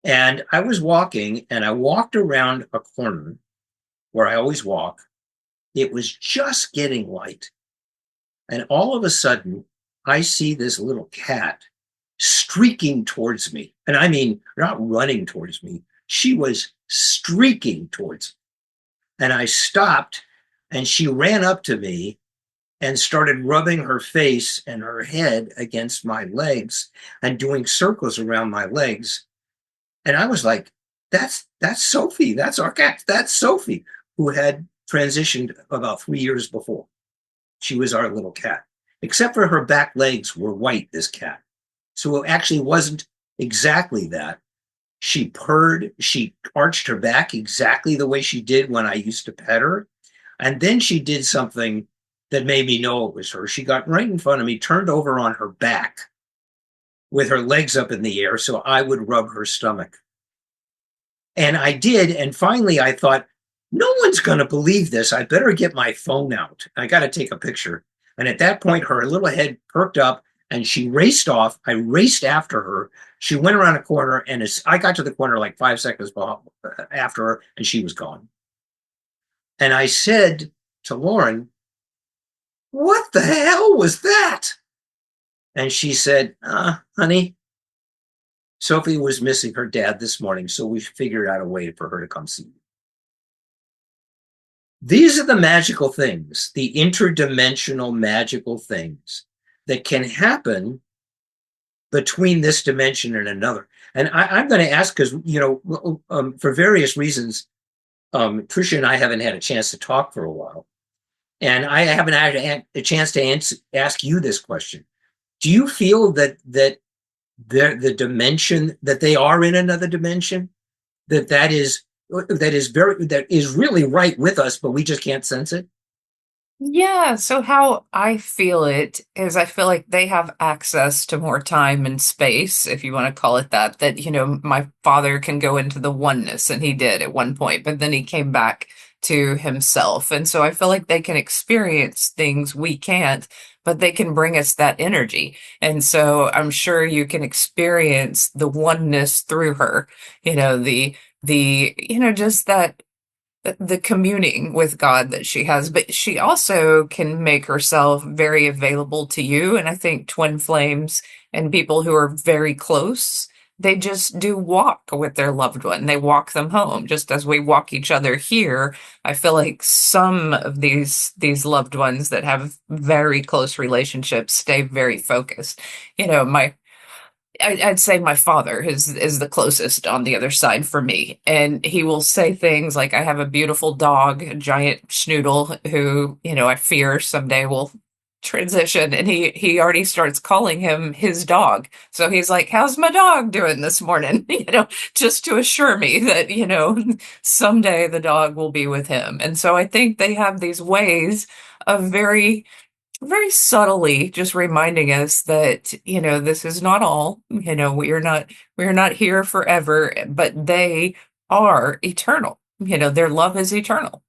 And I was walking, and I walked around a corner where I always walk. It was just getting light. And all of a sudden, I see this little cat streaking towards me. And I mean, not running towards me. She was streaking towards me. And I stopped, and she ran up to me and started rubbing her face and her head against my legs and doing circles around my legs. And I was like, that's Sophie. That's our cat. That's Sophie, who had transitioned about 3 years before. She was our little cat, except for her back legs were white, this cat. So it actually wasn't exactly that. She purred, she arched her back exactly the way she did when I used to pet her. And then she did something that made me know it was her. She got right in front of me, turned over on her back with her legs up in the air so I would rub her stomach. And I did. And finally, I thought, no one's going to believe this. I better get my phone out. I got to take a picture. And at that point, her little head perked up and she raced off. I raced after her. She went around a corner, and as I got to the corner like 5 seconds after her, and she was gone. And I said to Lauren, "What the hell was that?" And she said, "Honey, Sophie was missing her dad this morning, so we figured out a way for her to come see you." These are the magical things, the interdimensional magical things that can happen between this dimension and another. And I'm going to ask, because, for various reasons, Tricia and I haven't had a chance to talk for a while. And I haven't had a chance to ask you this question. Do you feel that the dimension, that they are in another dimension, that is really right with us, but we just can't sense it? Yeah, so how I feel it is I feel like they have access to more time and space, if you want to call it that, my father can go into the oneness, and he did at one point, but then he came back to himself. And so I feel like they can experience things we can't, but they can bring us that energy. And so I'm sure you can experience the oneness through her, just that the communing with God that she has, but she also can make herself very available to you. And I think twin flames and people who are very close, they just do walk with their loved one. They walk them home, just as we walk each other here. I feel like some of these loved ones that have very close relationships stay very focused. I'd say my father is the closest on the other side for me. And he will say things like, I have a beautiful dog, a giant schnoodle, who, I fear someday will transition. And he already starts calling him his dog. So he's like, how's my dog doing this morning? Just to assure me that, someday the dog will be with him. And so I think they have these ways of very subtly just reminding us that, this is not all, we are not here forever, but they are eternal. Their love is eternal.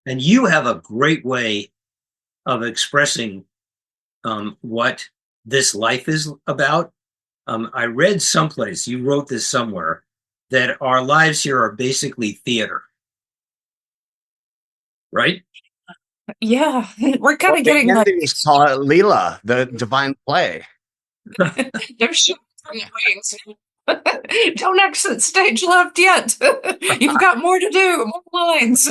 And you have a great way of expressing what this life is about. I read someplace, you wrote this somewhere, that our lives here are basically theater, right? Yeah, we're kind Well, of the getting that. ending saw Leela, the divine play. They're shooting from the wings. Don't exit stage left yet. You've got more to do, more lines.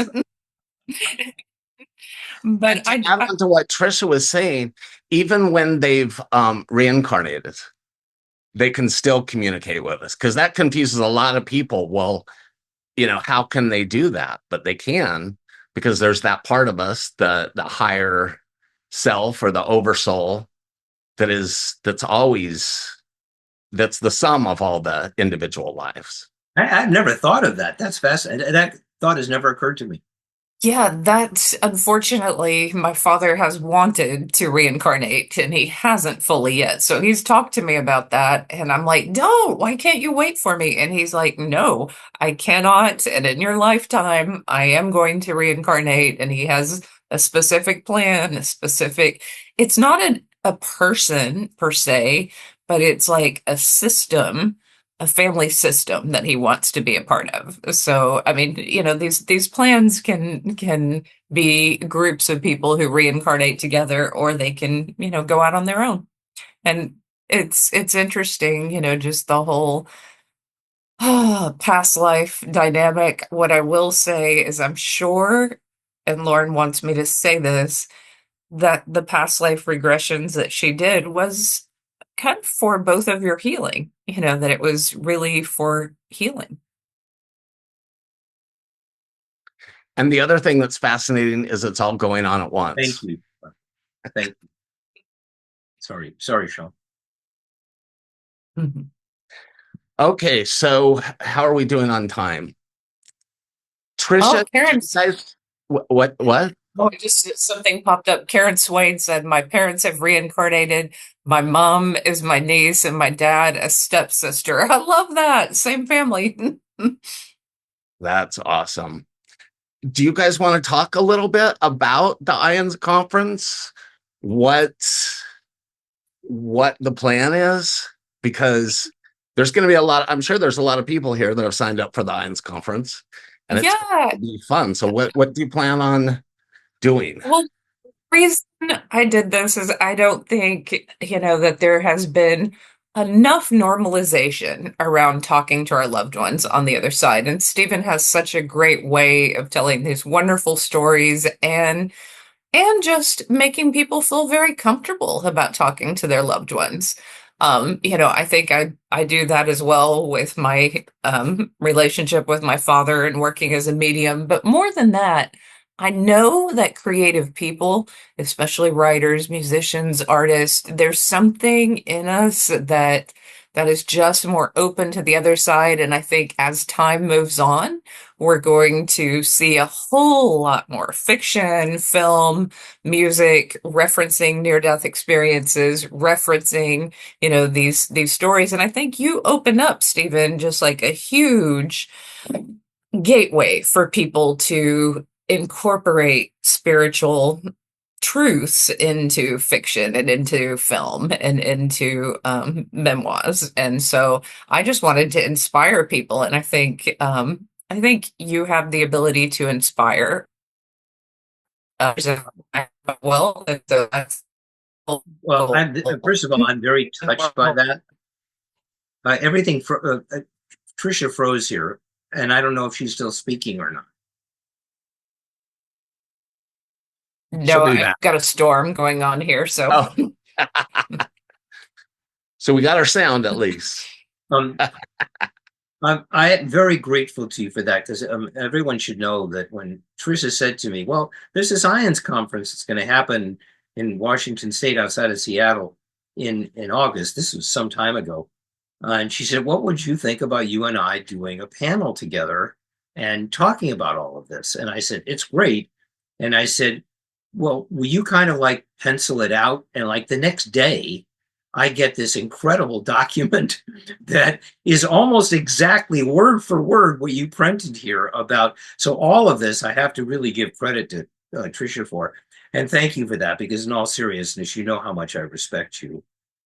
But And to add on to what Trisha was saying, even when they've reincarnated, they can still communicate with us, because that confuses a lot of people. Well, how can they do that? But they can, because there's that part of us, the higher self or the oversoul, that's the sum of all the individual lives. I've never thought of that. That's fascinating. That thought has never occurred to me. yeah, that unfortunately, my father has wanted to reincarnate and he hasn't fully yet. So he's talked to me about that. And I'm like, don't, why can't you wait for me? And he's like, no, I cannot. And in your lifetime, I am going to reincarnate. And he has a specific plan, it's not a person per se, but it's like a system, a family system that he wants to be a part of. So, I mean, these plans can be groups of people who reincarnate together, or they can, go out on their own. And it's interesting, just the whole past life dynamic. What I will say is I'm sure, and Lauren wants me to say this, that the past life regressions that she did was kind of for both of your healing, that it was really for healing. And the other thing that's fascinating is it's all going on at once. Thank you. Thank you. Sorry, Sean. Mhm. Okay, so how are we doing on time? Trisha, Oh, Karen's. guys, what? Oh, just something popped up. Karen Swain said, "My parents have reincarnated. My mom is my niece, and my dad a stepsister." I love that. Same family. That's awesome. Do you guys want to talk a little bit about the IANDS conference? What the plan is? Because there's going to be I'm sure there's a lot of people here that have signed up for the IANDS conference, and it's going Yeah. to be fun. So what do you plan on doing? Well, reason I did this is I don't think, that there has been enough normalization around talking to our loved ones on the other side. And Stephen has such a great way of telling these wonderful stories and just making people feel very comfortable about talking to their loved ones. I think I do that as well with my relationship with my father and working as a medium. But more than that, I know that creative people, especially writers, musicians, artists, there's something in us that is just more open to the other side. And I think as time moves on, we're going to see a whole lot more fiction, film, music referencing near-death experiences, referencing, these stories. And I think you open up, Stephen, just like a huge gateway for people to incorporate spiritual truths into fiction and into film and into memoirs. And so I just wanted to inspire people. And I think you have the ability to inspire. So, well, so that's Well, first of all, I'm very touched by that. Everything Trisha froze here, and I don't know if she's still speaking or not. She'll No, be I've back. got a storm going on here, so Oh. So we got our sound at least. I'm very grateful to you for that, because everyone should know that when Trisha said to me, well, there's this IANDS conference that's going to happen in Washington State outside of Seattle in August. This was some time ago. And she said, what would you think about you and I doing a panel together and talking about all of this? And I said, it's great. And I said, well, will you kind of like pencil it out? And like the next day, I get this incredible document that is almost exactly word for word what you printed here about. So all of this, I have to really give credit to Trisha for. And thank you for that, because in all seriousness, you know how much I respect you.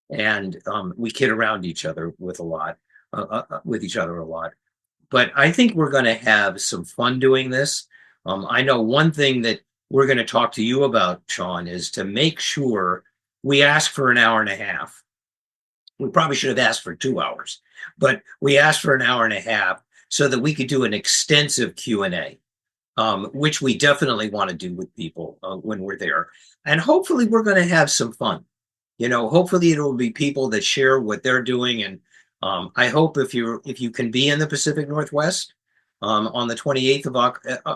And we kid around each other with each other a lot. But I think we're going to have some fun doing this. I know one thing that we're going to talk to you about, Sean, is to make sure we ask for an hour and a half. We probably should have asked for 2 hours, but we asked for an hour and a half so that we could do an extensive Q&A, which we definitely want to do with people when we're there. And hopefully we're going to have some fun. Hopefully it will be people that share what they're doing. And I hope if you can be in the Pacific Northwest on the 28th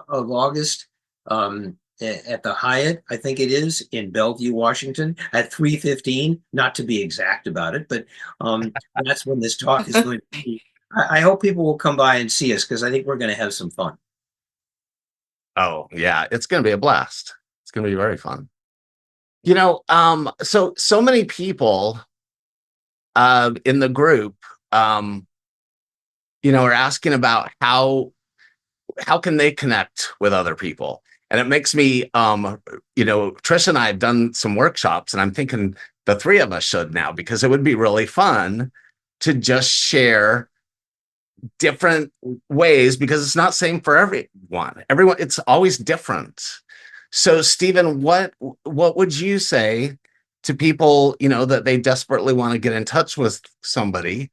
of August, at the Hyatt, I think it is, in Bellevue, Washington, at 3:15, not to be exact about it, but that's when this talk is going to be. I hope people will come by and see us, because I think we're going to have some fun. Oh, yeah, it's going to be a blast. It's going to be very fun. So many people in the group, are asking about how can they connect with other people. And it makes me, Trish and I have done some workshops, and I'm thinking the three of us should now, because it would be really fun to just share different ways, because it's not same for everyone. It's always different. So, Stephen, what would you say to people, that they desperately want to get in touch with somebody?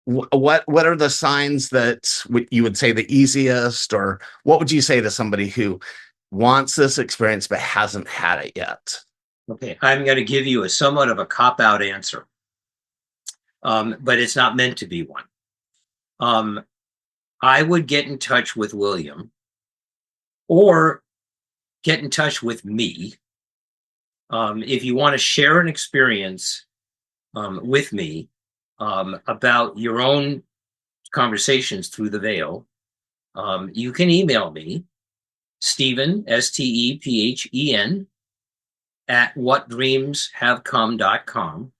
What are the signs that you would say the easiest, or what would you say to somebody who wants this experience but hasn't had it yet? Okay, I'm going to give you a somewhat of a cop-out answer, but it's not meant to be one. I would get in touch with William or get in touch with me. If you want to share an experience with me about your own conversations through the veil, you can email me, Stephen, Stephen, at whatdreamshavecome.com.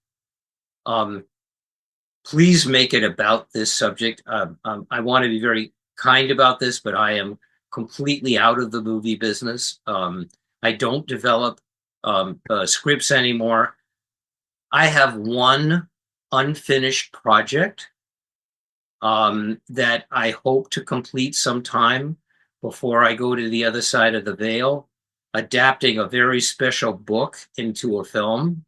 Please make it about this subject. I want to be very kind about this, but I am completely out of the movie business. I don't develop scripts anymore. I have one unfinished project that I hope to complete sometime before I go to the other side of the veil, adapting a very special book into a film.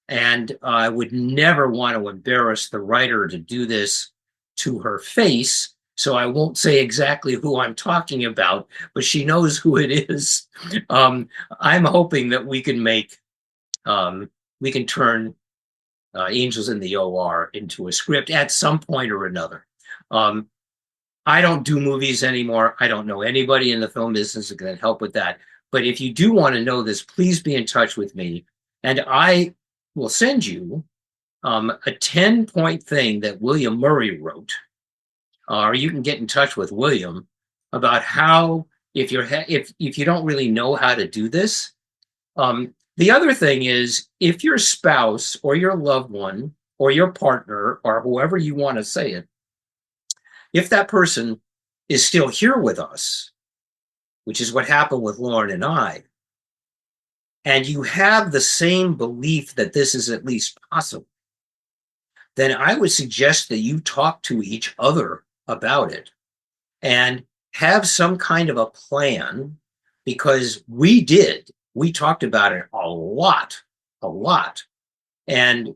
And I would never want to embarrass the writer to do this to her face. So I won't say exactly who I'm talking about, but she knows who it is. I'm hoping that we can turn Angels in the OR into a script at some point or another. I don't do movies anymore. I don't know anybody in the film business that can help with that. But if you do want to know this, please be in touch with me. And I will send you a 10-point thing that William Murray wrote. Or you can get in touch with William about how, if you don't really know how to do this. The other thing is, if your spouse or your loved one or your partner or whoever you want to say it, if that person is still here with us, which is what happened with Lauren and I, and you have the same belief that this is at least possible, then I would suggest that you talk to each other about it and have some kind of a plan, because we talked about it a lot, and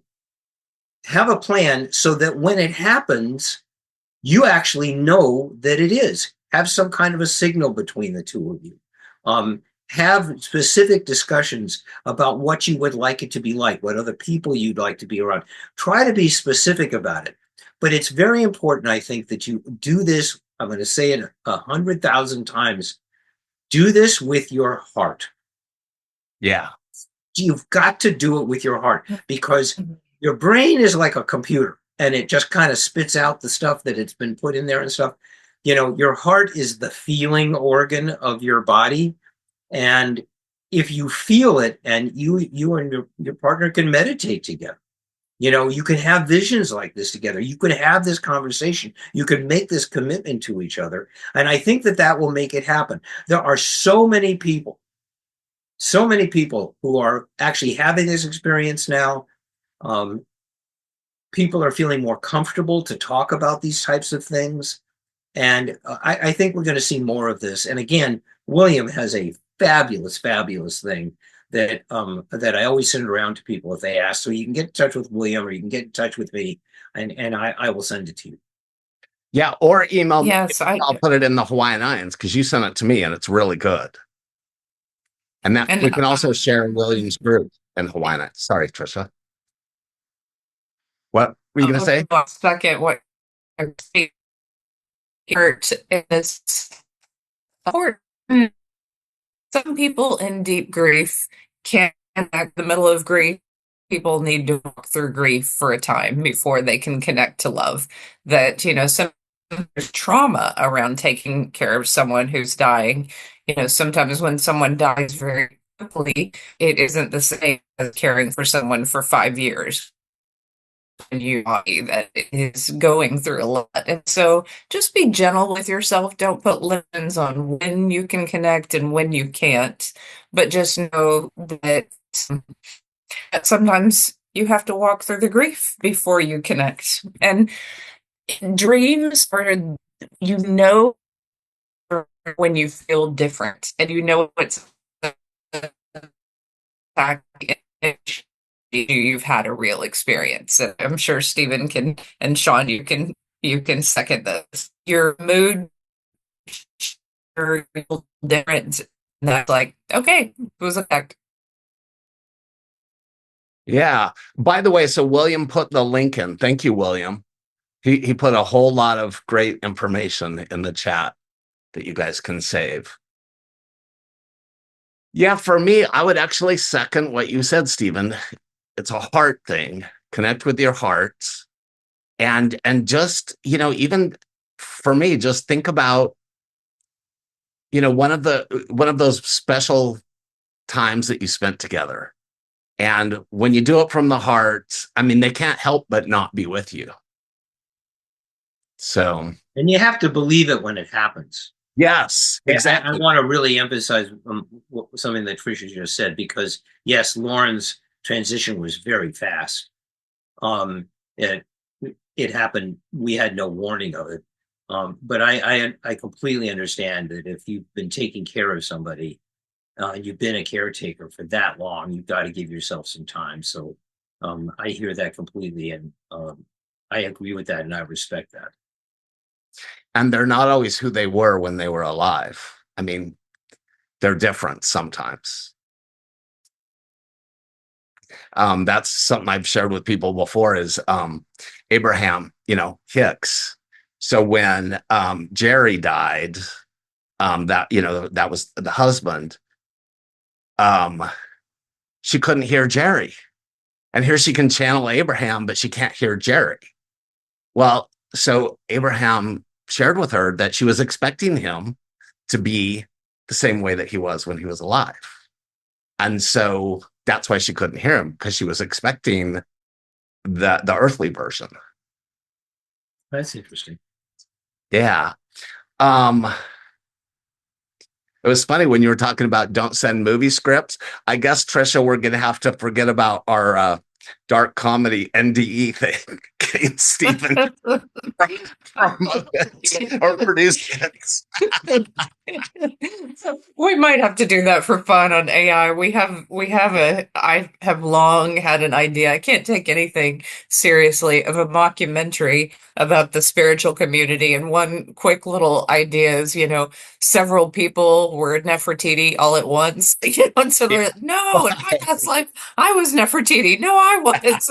have a plan so that when it happens, you actually know that it is. Have some kind of a signal between the two of you. Have specific discussions about what you would like it to be like, what other people you'd like to be around. Try to be specific about it. But it's very important, I think, that you do this. I'm going to say it 100,000 times. Do this with your heart. Yeah. You've got to do it with your heart, because your brain is like a computer and it just kind of spits out the stuff that it's been put in there and stuff. You know, your heart is the feeling organ of your body. And if you feel it, and you and your partner can meditate together, you know, you can have visions like this together. You can have this conversation. You can make this commitment to each other. And I think that will make it happen. There are so many people who are actually having this experience now. People are feeling more comfortable to talk about these types of things. And I think we're going to see more of this. And again, William has a fabulous thing that I always send around to people if they ask. So you can get in touch with William, or you can get in touch with me, and I will send it to you. Yeah, or email me. Yes, I'll put it in the Hawaiian IANDS, because you sent it to me and it's really good. And that we can also share William's group in Hawaiian IANDS. Sorry, Trisha. What were you going to say? Second, what hurt is important. Some people in deep grief can't connect. The middle of grief, people need to walk through grief for a time before they can connect to love. That, you know, some there's trauma around taking care of someone who's dying. You know, sometimes when someone dies very quickly, it isn't the same as caring for someone for 5 years. And you that is going through a lot. And so just be gentle with yourself. Don't put limits on when you can connect and when you can't. But just know that sometimes you have to walk through the grief before you connect. And dreams are, you know, when you feel different, and you know what's you've had a real experience. I'm sure Stephen can, and Sean, you can second this. Your mood are different. And that's like, okay, it was a fact. Yeah. By the way, so William put the link in. Thank you, William. He put a whole lot of great information in the chat that you guys can save. Yeah, for me, I would actually second what you said, Stephen. It's a heart thing. Connect with your heart. And just, even for me, just think about, one of those special times that you spent together. And when you do it from the heart, I mean, they can't help but not be with you. So, And you have to believe it when it happens. yes, I exactly. want to really emphasize something that Tricia just said, because yes, Lauren's transition was very fast. It happened. We had no warning of it. But I completely understand that if you've been taking care of somebody, you've been a caretaker for that long, you've got to give yourself some time. So I hear that completely, and I agree with that, and I respect that. And they're not always who they were when they were alive. I mean, they're different sometimes. That's something I've shared with people before is Abraham, Hicks. So when Jerry died, that was the husband, she couldn't hear Jerry. And here she can channel Abraham, but she can't hear Jerry. Well, so Abraham shared with her that she was expecting him to be the same way that he was when he was alive. And so that's why she couldn't hear him, because she was expecting the earthly version. That's interesting. Yeah. It was funny when you were talking about don't send movie scripts. I guess, Tricia, we're going to have to forget about our dark comedy NDE thing. Stephen promote it or produce it. We might have to do that for fun on AI. I have long had an idea. I can't take anything seriously of a mockumentary about the spiritual community. And one quick little idea is, several people were Nefertiti all at once. And so they're like, no, in my past life, I was Nefertiti. No, I was.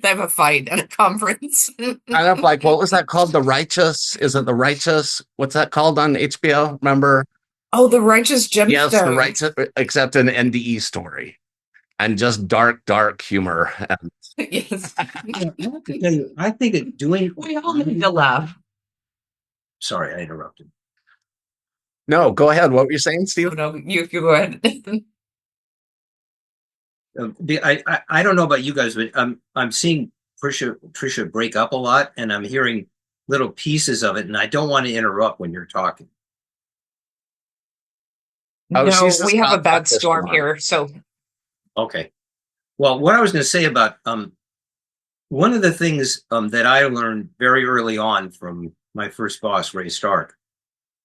They have a fight at a conference. Kind of like, what was that called? The Righteous? Is it The Righteous? What's that called on HBO? Remember? Oh, the Righteous Gemstone. Yes, The Righteous, except an NDE story. And just dark humor. Yes. I have to tell you, I think it doing. We all need to laugh. Sorry, I interrupted. No, go ahead. What were you saying, Steve? No, you go ahead. I don't know about you guys, but I'm seeing Tricia break up a lot, and I'm hearing little pieces of it, and I don't want to interrupt when you're talking. Oh, No, she's we have a bad this storm one. here, so Okay. Well, what I was going to say about one of the things that I learned very early on from my first boss, Ray Stark,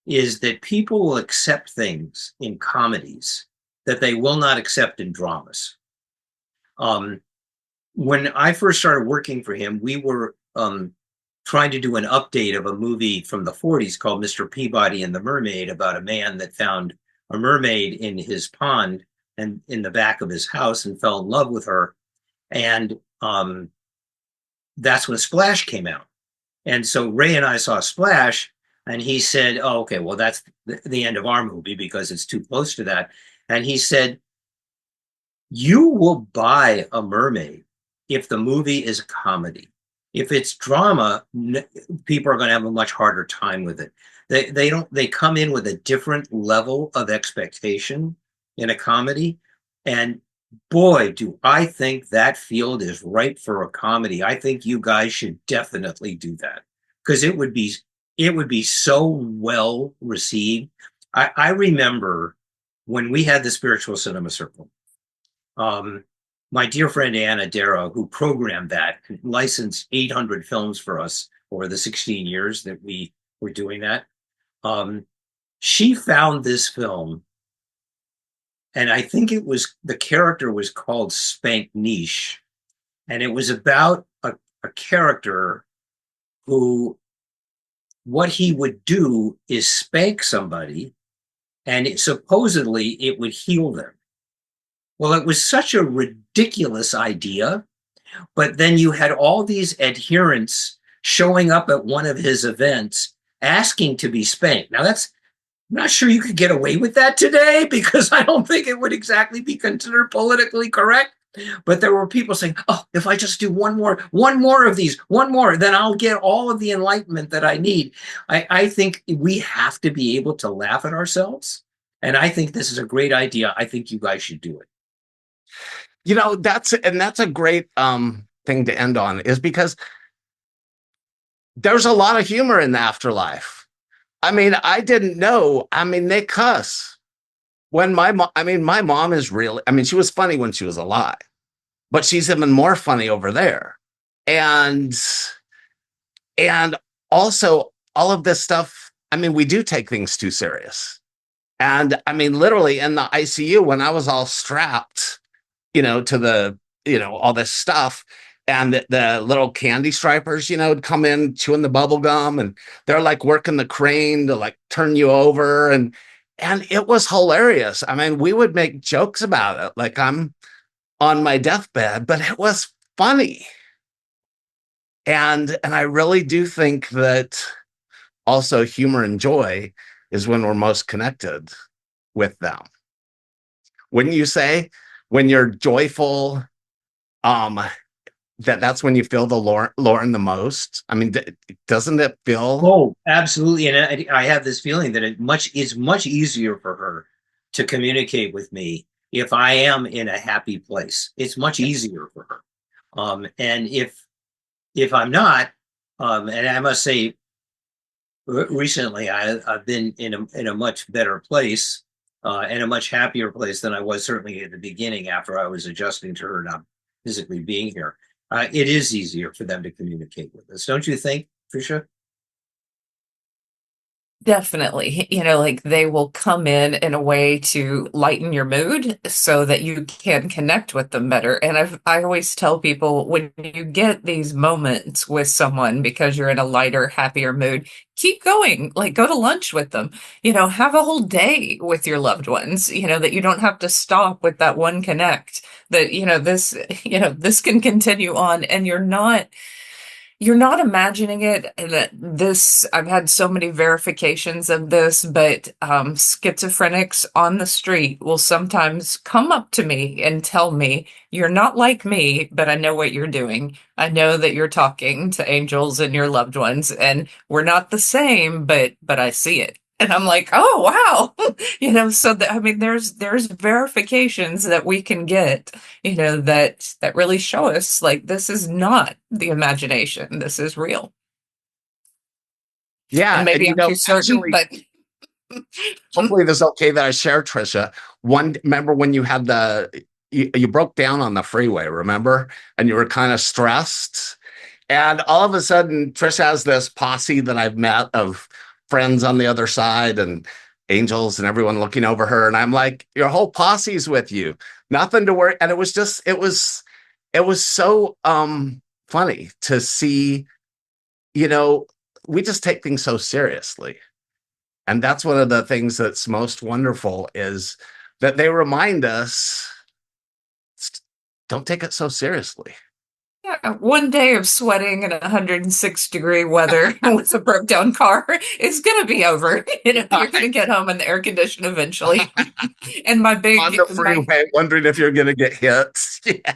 is that people will accept things in comedies that they will not accept in dramas. When I first started working for him, we were trying to do an update of a movie from the 40s called Mr. Peabody and the Mermaid, about a man that found a mermaid in his pond and in the back of his house and fell in love with her. And that's when Splash came out. And so Ray and I saw Splash, and he said, oh, okay, well, that's the end of our movie because it's too close to that. And he said, you will buy a mermaid if the movie is a comedy. If it's drama, people are going to have a much harder time with it. They come in with a different level of expectation in a comedy. And boy, do I think that field is ripe for a comedy. I think you guys should definitely do that, because it would be so well received. I remember when we had the Spiritual Cinema Circle, my dear friend Anna Darrow, who programmed that, licensed 800 films for us over the 16 years that we were doing that. She found this film, and I think the character was called Spank Niche, and it was about a character who, what he would do is spank somebody, and supposedly it would heal them. Well, it was such a ridiculous idea, but then you had all these adherents showing up at one of his events asking to be spanked. Now, not sure you could get away with that today because I don't think it would exactly be considered politically correct. But there were people saying, oh, if I just do one more of these, one more, then I'll get all of the enlightenment that I need. I think we have to be able to laugh at ourselves. And I think this is a great idea. I think you guys should do it. That's a great thing to end on, is because there's a lot of humor in the afterlife. I mean, I didn't know. I mean, they cuss. When my mom is really, she was funny when she was alive, but she's even more funny over there. And also all of this stuff, we do take things too serious. And literally in the ICU, when I was all strapped, to the, all this stuff, and the little candy stripers, would come in chewing the bubble gum, and they're like working the crane to like turn you over. And it was hilarious. We would make jokes about it, like I'm on my deathbed, but it was funny. And I really do think that also humor and joy is when we're most connected with them. Wouldn't you say, when you're joyful, that's when you feel the Lauren the most? Doesn't it feel? Oh, absolutely. And I have this feeling that it's much easier for her to communicate with me if I am in a happy place. It's much easier for her. And if I'm not, and I must say, recently I've been in a much better place, and a much happier place than I was certainly at the beginning, after I was adjusting to her not physically being here. It is easier for them to communicate with us, don't you think, Tricia? Definitely. Like they will come in a way to lighten your mood so that you can connect with them better. And I always tell people, when you get these moments with someone because you're in a lighter, happier mood, keep going. Like, go to lunch with them, have a whole day with your loved ones, that you don't have to stop with that one connect, that, this can continue on, and you're not imagining it. That this, I've had so many verifications of this, but schizophrenics on the street will sometimes come up to me and tell me, you're not like me, but I know what you're doing. I know that you're talking to angels and your loved ones, and we're not the same, but I see it. And I'm like, oh, wow. So there's verifications that we can get, that really show us, like, this is not the imagination. This is real. Yeah. And maybe I'm too certain, but hopefully this is okay that I share, Tricia. Remember when you had you broke down on the freeway, remember? And you were kind of stressed. And all of a sudden, Tricia has this posse that I've met of friends on the other side, and angels and everyone looking over her. And I'm like, your whole posse's with you. Nothing to worry. And it was so funny to see, we just take things so seriously. And that's one of the things that's most wonderful, is that they remind us, don't take it so seriously. yeah, one day of sweating in 106-degree weather with a broke down car is going to be over. You're going to get home in the air condition eventually. And On the freeway, wondering if you're going to get hit. Yeah.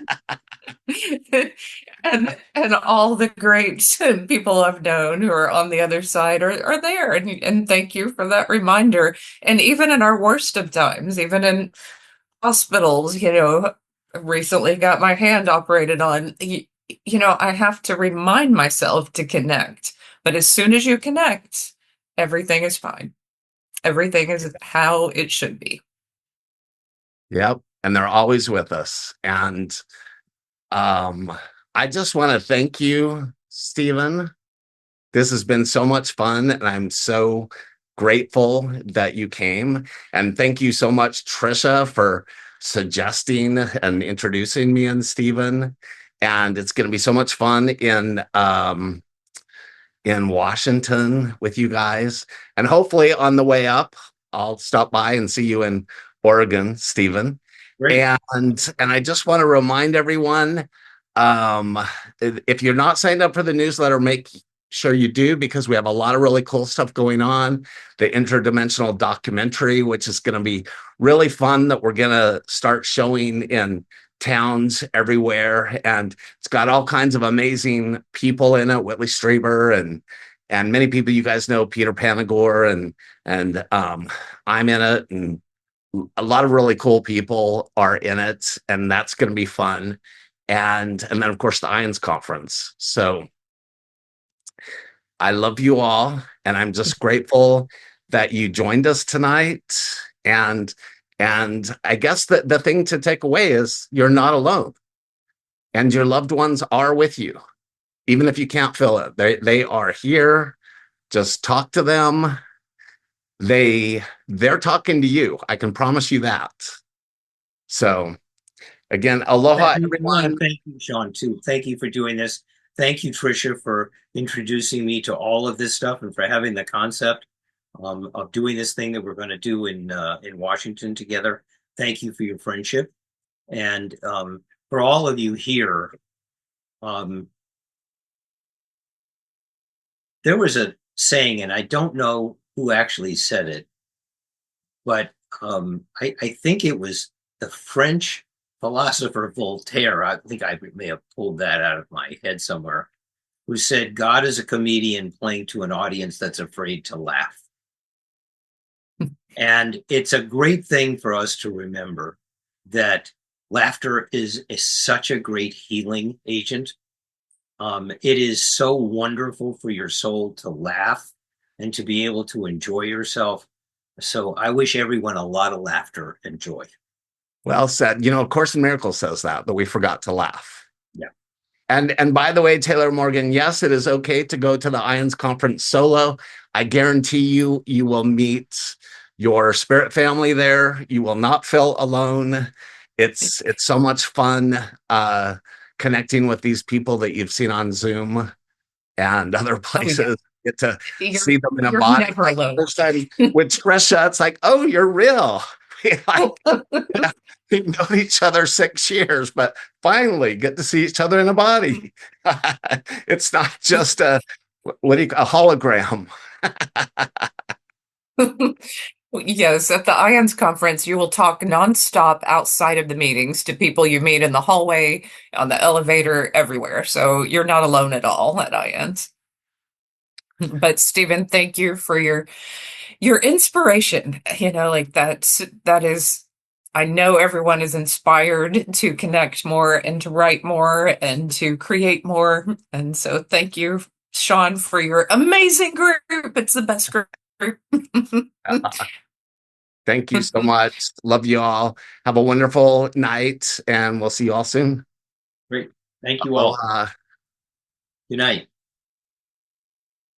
and all the great people I've known who are on the other side are there. And thank you for that reminder. And even in our worst of times, even in hospitals, recently got my hand operated on. I have to remind myself to connect. But as soon as you connect, everything is fine. Everything is how it should be. Yep. And they're always with us. And I just want to thank you, Stephen. This has been so much fun, and I'm so grateful that you came. And thank you so much, Tricia, for suggesting and introducing me and Stephen. And it's going to be so much fun in Washington with you guys. And hopefully on the way up, I'll stop by and see you in Oregon, Stephen. Great. And I just want to remind everyone, if you're not signed up for the newsletter, make sure you do, because we have a lot of really cool stuff going on. The interdimensional documentary, which is going to be really fun, that we're going to start showing in towns everywhere. And it's got all kinds of amazing people in it, Whitley Strieber and many people you guys know, Peter Panagore, and I'm in it, and a lot of really cool people are in it, and that's going to be fun. And then of course the IANDS conference. So I love you all, and I'm just grateful that you joined us tonight. And I guess that the thing to take away is you're not alone, and your loved ones are with you, even if you can't feel it. They are here. Just talk to them. They're talking to you. I can promise you that. So again, aloha, everyone. Thank you, Sean, too. Thank you for doing this. Thank you, Tricia, for introducing me to all of this stuff and for having the concept of doing this thing that we're going to do in Washington together. Thank you for your friendship. And for all of you here, there was a saying, and I don't know who actually said it, but I think it was the French philosopher Voltaire. I think I may have pulled that out of my head somewhere, who said, God is a comedian playing to an audience that's afraid to laugh. And it's a great thing for us to remember that laughter is such a great healing agent. It is so wonderful for your soul to laugh and to be able to enjoy yourself. So I wish everyone a lot of laughter and joy. Well said. A Course in Miracles says that we forgot to laugh. Yeah. And by the way, Taylor Morgan, yes, it is okay to go to the IANDS conference solo. I guarantee you will meet your spirit family there. You will not feel alone. It's so much fun connecting with these people that you've seen on Zoom and other places. Oh, yeah. Get to see them in a body. Never alone. First time with Trisha, it's like, oh, you're real. We've known each other 6 years, but finally get to see each other in a body. It's not just a hologram. Yes, at the IANDS conference, you will talk nonstop outside of the meetings to people you meet in the hallway, on the elevator, everywhere. So you're not alone at all at IANDS. But Stephen, thank you for your inspiration. That is, I know everyone is inspired to connect more and to write more and to create more. And so thank you, Sean, for your amazing group. It's the best group. Thank you so much. Love you all. Have a wonderful night, and we'll see you all soon. Great. Thank you all. Good night.